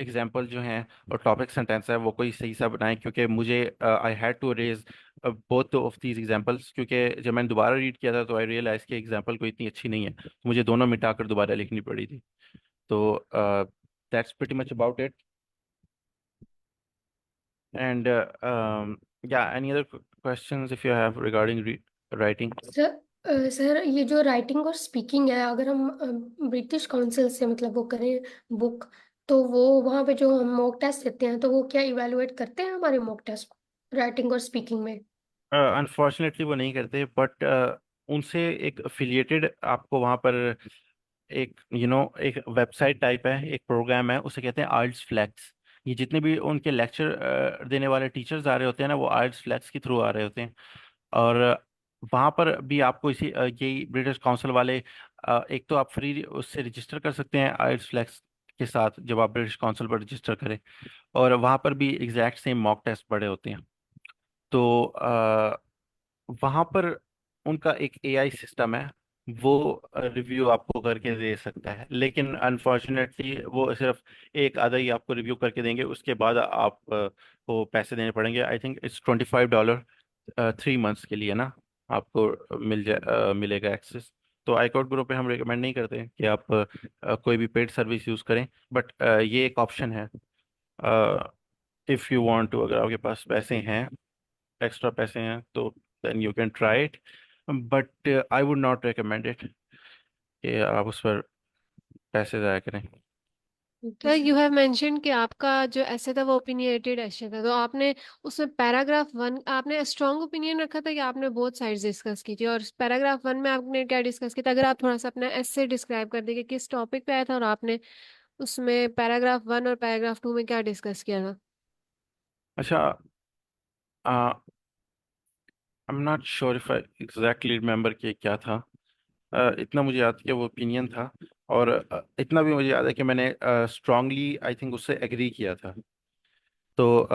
एग्जाम्पल जो हैं और टॉपिक सेंटेंस है वो कोई सही सा बनाएं, क्योंकि मुझे I had to raise both of these examples, क्योंकि जब मैंने दोबारा रीड किया था तो आई रियलाइज कि एग्जाम्पल कोई इतनी अच्छी नहीं है, तो मुझे दोनों मिटाकर दोबारा लिखनी पड़ी थी। तो that's pretty much about it. And yeah, any other questions if you have regarding writing? Sir ये जो राइटिंग और स्पीकिंग है, अगर हम ब्रिटिश काउंसिल से मतलब वो करें बुक, तो वो वहाँ पे जो हम मॉक टेस्ट देते हैं तो वो क्या इवेलुएट करते हैं हमारे मॉक टेस्ट राइटिंग और स्पीकिंग में। अनफॉर्चुनेटली वो नहीं करते, बट उनसे एक अफिलिएटेड आपको वहाँ पर एक एक वेबसाइट टाइप है, एक प्रोग्राम है, उसे कहते हैं आइल्स फ्लैक्स। ये जितने भी उनके लेक्चर देने वाले टीचर्स आ रहे होते हैं ना, वो आइल्स फ्लैक्स के थ्रू आ रहे होते हैं। और वहाँ पर भी आपको यही ब्रिटिश काउंसिल वाले एक तो आप फ्री उससे रजिस्टर कर सकते हैं आइल्स फ्लैक्स के साथ जब आप ब्रिटिश काउंसिल पर रजिस्टर करें। और वहाँ पर भी एग्जैक्ट सेम मॉक टेस्ट पड़े होते हैं। तो वहाँ पर उनका एक एआई सिस्टम है, वो रिव्यू आपको करके दे सकता है, लेकिन अनफॉर्चुनेटली वो सिर्फ एक आधा ही आपको रिव्यू करके देंगे, उसके बाद आप को पैसे देने पड़ेंगे। आई थिंक इट्स $25 3 मंथ्स के लिए ना, आपको मिलेगा एक्सेस। तो आईकॉट ग्रुप पे हम रिकमेंड नहीं करते कि आप कोई भी पेड सर्विस यूज़ करें, बट ये एक ऑप्शन है इफ़ यू वांट टू। अगर आपके पास पैसे हैं, एक्स्ट्रा पैसे हैं, तो then you can try it, but I would not recommend it कि आप उस पर पैसे ज़ाया करें। Okay sir sir. You have mention कि आपका जो ऐसे था वो ओपिनियटेड ऐसे था, तो आपने उसमें पैराग्राफ 1 आपने स्ट्रांग ओपिनियन रखा था कि आपने बहुत साइड्स डिस्कस की थी, और पैराग्राफ 1 में आपने क्या डिस्कस किया था? अगर आप थोड़ा सा अपना ऐसे डिस्क्राइब कर देंगे किस टॉपिक पे आया था और आपने उसमें पैराग्राफ 1 और पैराग्राफ 2 में क्या डिस्कस किया था? अच्छा, आई am not sure if I exactly remember कि क्या था। इतना मुझे याद कि वो ओपिनियन था, और इतना भी मुझे याद है कि मैंने स्ट्रांगली आई थिंक उससे एग्री किया था। तो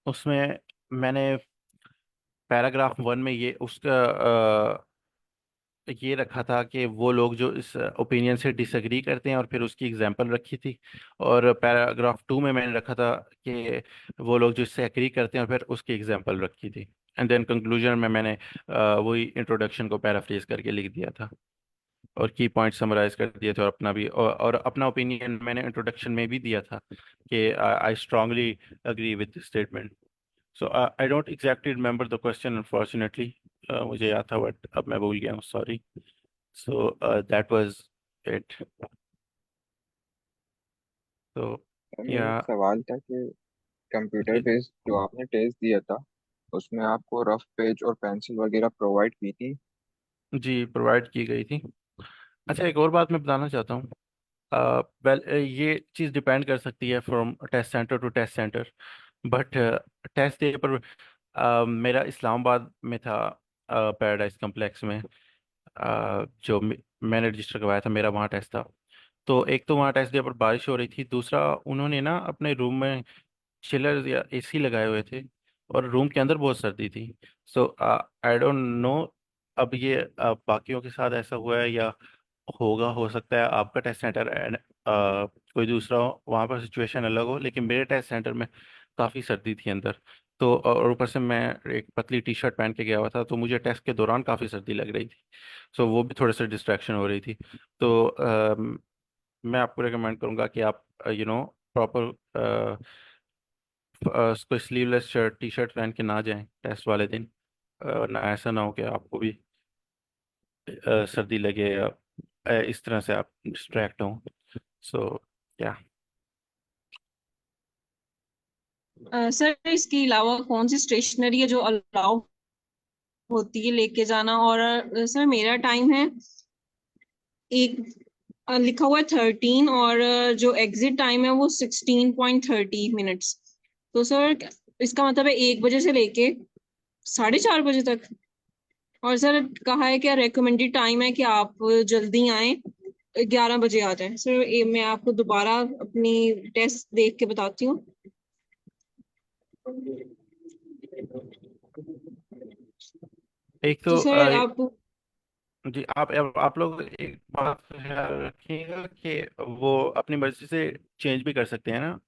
उसमें मैंने पैराग्राफ 1 में ये रखा था कि वो लोग जो इस ओपिनियन से डिसएग्री करते हैं, और फिर उसकी एग्जांपल रखी थी। और पैराग्राफ 2 में मैंने रखा था कि वो लोग जो इससे एग्री करते हैं, और फिर उसकी एग्जांपल रखी थी। एंड देन कंक्लूजन में मैंने वही इंट्रोडक्शन को पैराफ्रेज करके लिख दिया था, और की पॉइंट समराइज कर दिए थे, और अपना भी और अपना ओपिनियन मैंने इंट्रोडक्शन में भी दिया था कि I strongly agree with this statement. So I don't exactly remember the question unfortunately. मुझे याद था बट अब मैं भूल गया हूँ, sorry. So that was it. तो सर मेरा या एक सवाल था कि कंप्यूटर जी, बेस्ड जो आपने टेस्ट दिया था उसमें आपको रफ पेज और पेंसिल वगैरह प्रोवाइड की थी। जी प्रोवाइड की गई थी। अच्छा, एक और बात मैं बताना चाहता हूँ। वेल, ये चीज़ डिपेंड कर सकती है from test center to test center, but test day पर मेरा इस्लामाबाद में था, पैराडाइज कम्प्लेक्स में। जो मैंने रजिस्टर करवाया था, मेरा वहाँ टेस्ट था। तो एक तो वहाँ टेस्ट डे पर बारिश हो रही थी, दूसरा उन्होंने ना अपने रूम में चिलर या एसी लगाए हुए थे, और रूम के अंदर बहुत सर्दी थी। सो आई डोंट नो, अब ये बाकियों के साथ ऐसा हुआ है या होगा, हो सकता है आपका टेस्ट सेंटर एंड कोई दूसरा हो, वहाँ पर सिचुएशन अलग हो, लेकिन मेरे टेस्ट सेंटर में काफ़ी सर्दी थी अंदर। तो और ऊपर से मैं एक पतली टी शर्ट पहन के गया हुआ था, तो मुझे टेस्ट के दौरान काफ़ी सर्दी लग रही थी। सो वो भी थोड़े से डिस्ट्रैक्शन हो रही थी। तो मैं आपको रिकमेंड करूँगा कि आप प्रॉपर कोई स्लीवलेस शर्ट टी शर्ट पहन के ना जाएं टेस्ट वाले दिन, ना ऐसा ना हो कि आपको भी सर्दी लगे, या इस तरह से आप डिस्ट्रैक्ट हों। सो या सर इसके अलावा कौन सी स्टेशनरी है जो अलाउ होती है लेके जाना? और सर मेरा टाइम है एक लिखा हुआ है 13, और जो एग्जिट टाइम है वो 16.30 मिनट्स। तो सर इसका मतलब है 1 बजे से लेके 4:30 बजे तक। और सर कहा है कि रेकमेंडेड टाइम है कि आप जल्दी आए, 11 बजे आ जाए। सर मैं आपको दोबारा अपनी टेस्ट देख के बताती हूँ। एक तो तो सर आप जी, आप लोग एक बात का ख्याल रखिएगा कि वो अपनी मर्जी से चेंज भी कर सकते हैं ना।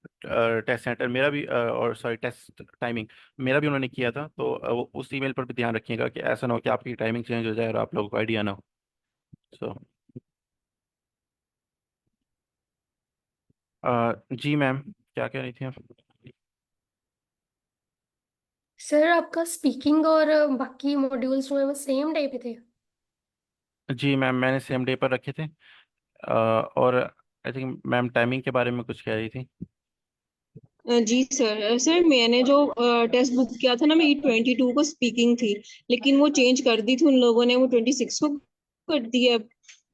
टेस्ट सेंटर मेरा भी और सॉरी टेस्ट टाइमिंग मेरा भी उन्होंने किया था, तो वो उस ईमेल पर भी ध्यान रखिएगा कि ऐसा ना हो कि आपकी टाइमिंग चेंज हो जाए और आप लोगों को आइडिया ना हो। सो जी मैम, क्या कह रही थी आप? सर आपका स्पीकिंग और बाकी मॉड्यूल्स जो है वो सेम डे पे थे? जी मैम, मैंने सेम डे पर रखे थे। और आई थिंक मैम टाइमिंग के बारे में कुछ कह रही थी। जी सर। सर मैंने जो टेस्ट बुक किया था ना, मेरी 22 को स्पीकिंग थी, लेकिन वो चेंज कर दी थी उन लोगों ने, वो 26 को कर दी है।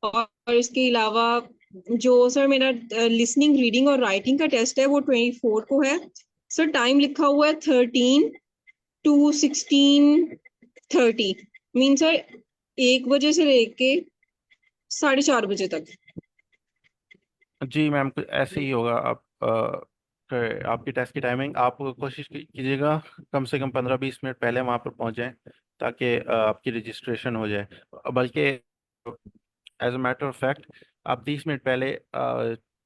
और इसके अलावा जो सर मेरा लिसनिंग रीडिंग और राइटिंग का टेस्ट है वो 24 को है। सर टाइम लिखा हुआ है 13 to 16:30, मीन सर 1 बजे से लेके 4:30 बजे तक। जी मैम, कुछ ऐसे ही होगा। आप आपकी टेस्ट की टाइमिंग आप कोशिश कीजिएगा कम से कम 15-20 मिनट पहले वहाँ पर पहुँच जाएं, ताकि आपकी रजिस्ट्रेशन हो जाए। बल्कि as a matter of fact आप 30 मिनट पहले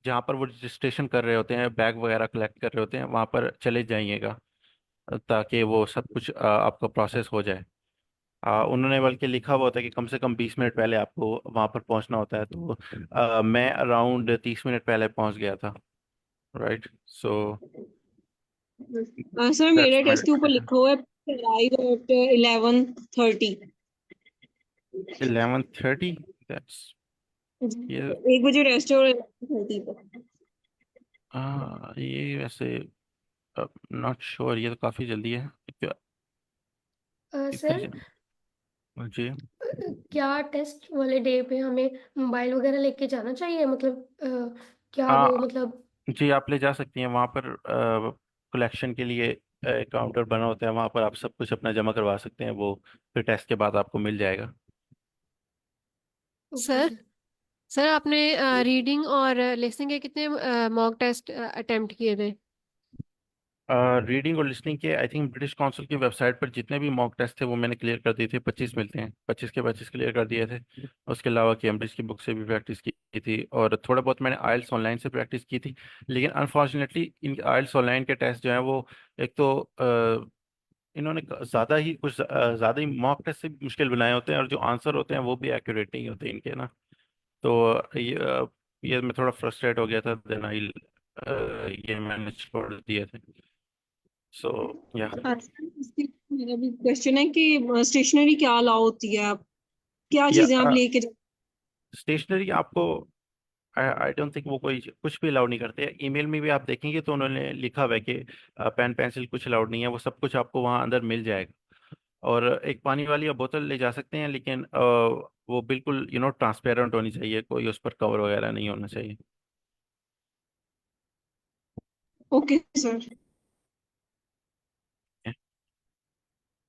जहाँ पर वो रजिस्ट्रेशन कर रहे होते हैं, बैग वगैरह कलेक्ट कर रहे होते हैं, वहाँ पर चले जाइएगा ताकि वो सब कुछ आपका प्रोसेस हो जाए। उन्होंने बल्कि लिखा हुआ होता है कि कम से कम 20 मिनट पहले आपको वहाँ पर पहुँचना होता है, तो मैं अराउंड 30 मिनट पहले पहुँच गया था। राइट, सो सर दैट्स मेरे माय टेस्ट के ऊपर रिकमेंडेशन। लिखा हुआ है अराइव एट 11:30। 11:30, दैट्स ये 1 बजे टेस्ट है और 11:30 पे। ये वैसे नॉट श्योर, ये तो काफ़ी जल्दी है। इतनी सर, जी। क्या टेस्ट वाले डे पे हमें मोबाइल वगैरह लेके जाना चाहिए, मतलब क्या आ, वो मतलब। जी आप ले जा सकती हैं वहाँ पर, कलेक्शन के लिए काउंटर बना होता है, वहाँ पर आप सब कुछ अपना जमा करवा सकते हैं, वो फिर टेस्ट के बाद आपको मिल जाएगा। Okay sir sir. सर आपने रीडिंग और लिसनिंग के कितने मॉक टेस्ट अटेम्प्ट किए थे? रीडिंग और लिसनिंग के आई थिंक ब्रिटिश काउंसिल की वेबसाइट पर जितने भी मॉक टेस्ट थे वो मैंने क्लियर कर दिए थे। 25 मिलते हैं, 25 के 25 क्लियर कर दिए थे। उसके अलावा कैम्ब्रिज की बुक से भी प्रैक्टिस की थी, और थोड़ा बहुत मैंने आइल्स ऑनलाइन से प्रैक्टिस की थी। लेकिन अनफॉर्चुनेटली इन आइल्स ऑनलाइन के टेस्ट जो हैं वो एक तो इन्होंने ज़्यादा ही कुछ ज़्यादा ही मॉक टेस्ट से भी मुश्किल बनाए होते हैं, और जो आंसर होते हैं वो भी एक्यूरेट नहीं होते इनके ना। तो ये मैं थोड़ा फ्रस्ट्रेट हो गया था, देन आई ये मैंने छोड़ दिए थे। सो या हाँ, सर, मेरा भी क्वेश्चन है कि स्टेशनरी क्या अलाउ होती है, आप क्या या चीजें आप लेके स्टेशनरी आपको आई डोंट थिंक वो कोई कुछ भी अलाउड नहीं करते। ईमेल में भी आप देखेंगे तो उन्होंने लिखा हुआ है कि पेन पेंसिल कुछ अलाउड नहीं है, वो सब कुछ आपको वहाँ अंदर मिल जाएगा। और एक पानी वाली आप बोतल ले जा सकते हैं, लेकिन वो बिल्कुल ट्रांसपेरेंट होनी चाहिए, कोई उस पर कवर वगैरह नहीं होना चाहिए। Okay sir.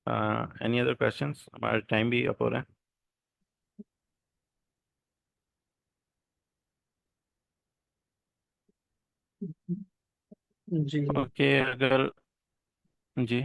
Any other questions? हमारा टाइम भी अप हो रहा जी। है। ओके, अगर जी।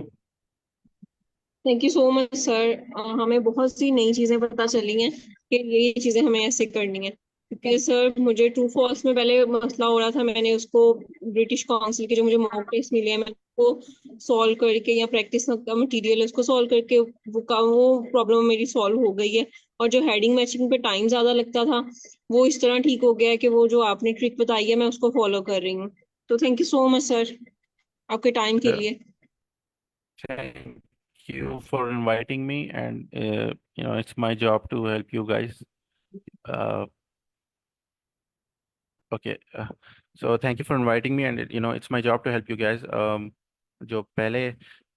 Thank you so much sir, हमें बहुत सी नई चीजें पता चली हैं कि ये चीजें हमें ऐसे करनी है, क्योंकि सर मुझे ट्रू फॉल्स में पहले मसला हो रहा था, मैंने उसको ब्रिटिश काउंसिल के जो मुझे मॉक टेस्ट मिले हैं मैंने उसको सॉल्व करके, या प्रैक्टिस का मटेरियल है उसको सॉल्व करके वो प्रॉब्लम मेरी सॉल्व हो गई है। और जो हेडिंग मैचिंग पे टाइम ज्यादा लगता था वो इस तरह ठीक हो गया है कि वो जो आपने ट्रिक बताई है मैं उसको फॉलो कर रही हूँ। तो thank you so much sir आपके टाइम के लिए। Thank you for inviting me, and it's my job to help you guys. Uh, okay, so thank you for inviting me, and it's my job to help you guys. जो पहले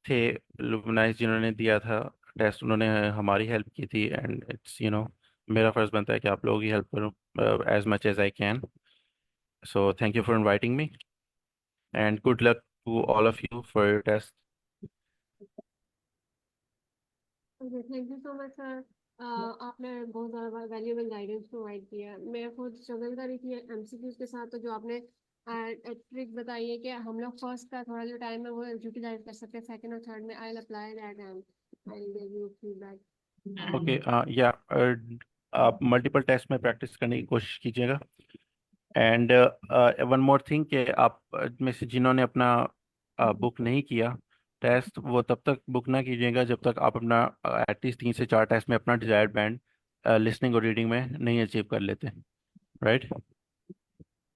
थे लुमिनाइज जिन्होंने दिया था test, उन्होंने हमारी हेल्प की थी, एंड इट्स मेरा फर्ज बनता है कि आप लोगों की हेल्प करूँ as much as I can. So thank you for inviting me, and good luck to all of you for your test. Okay, thank you so much sir. आपने बहुत ज़्यादा वैल्यूएबल गाइडेंस प्रोवाइड किया है। मैं खुद struggle कर रही थी एमसीक्यूज के साथ, तो जो आपने ट्रिक बताई है कि हम लोग फर्स्ट का थोड़ा जो टाइम है वो यूटिलाइज कर सकते हैं, सेकंड और थर्ड में I will apply that and I will give you feedback. Okay, या आप मल्टीपल टेस्ट में प्रैक्टिस करने की कोशिश कीजिएगा। एंड वन मोर थिंग कि आप में से जिन्होंने अपना बुक नहीं किया टेस्ट, वो तब तक बुक ना कीजिएगा जब तक आप अपना एटलीस्ट 3 से 4 टेस्ट में अपना डिजायर्ड बैंड लिसनिंग और रीडिंग में नहीं अचीव कर लेते। राइट।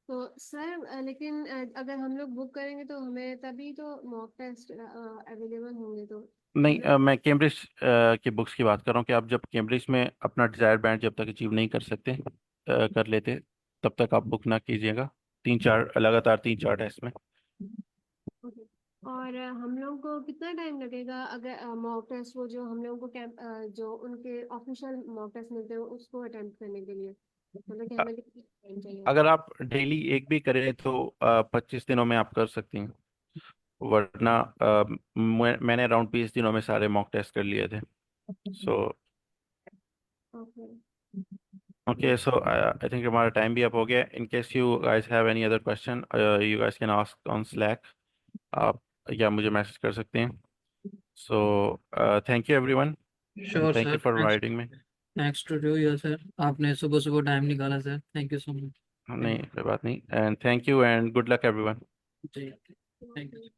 तो सर लेकिन अगर हम लोग बुक करेंगे तो हमें तभी तो मॉक टेस्ट अवेलेबल होंगे, तो नहीं, मतलब। मैं कैम्ब्रिज की बुक्स की बात कर रहा हूँ कि आप जब कैम्ब्रिज में अपना डिजायर्ड बैंड जब तक अचीव नहीं कर सकते, कर लेते, तब तक आप बुक ना कीजिएगा 3-4 लगातार 3-4 टेस्ट में। ओके। और हम लोग को कितना टाइम लगेगा अगर मॉक टेस्ट वो जो हम लोगों को जो उनके ऑफिशियल मॉक टेस्ट मिलते हैं उसको अटेम्प्ट करने के लिए, मतलब कि हमें कितना टाइम चाहिए? अगर आप डेली एक भी करें तो 25 दिनों में आप कर सकती हैं, वरना मैंने अराउंड 20 दिनों में सारे मॉक टेस्ट कर लिए थे। So okay. Okay, so I think हमारा टाइम भी अप हो गया। In case you guys have any other question, you guys can ask on Slack. आप या मुझे मैसेज कर सकते हैं। So thank you everyone, sure thank sir, you for thanks. Inviting me. Thanks to you sir, आपने सुबह सुबह time निकाला सर, थैंक यू सो मच। नहीं, कोई बात नहीं, and thank you and good luck everyone. जी, थैंक यू।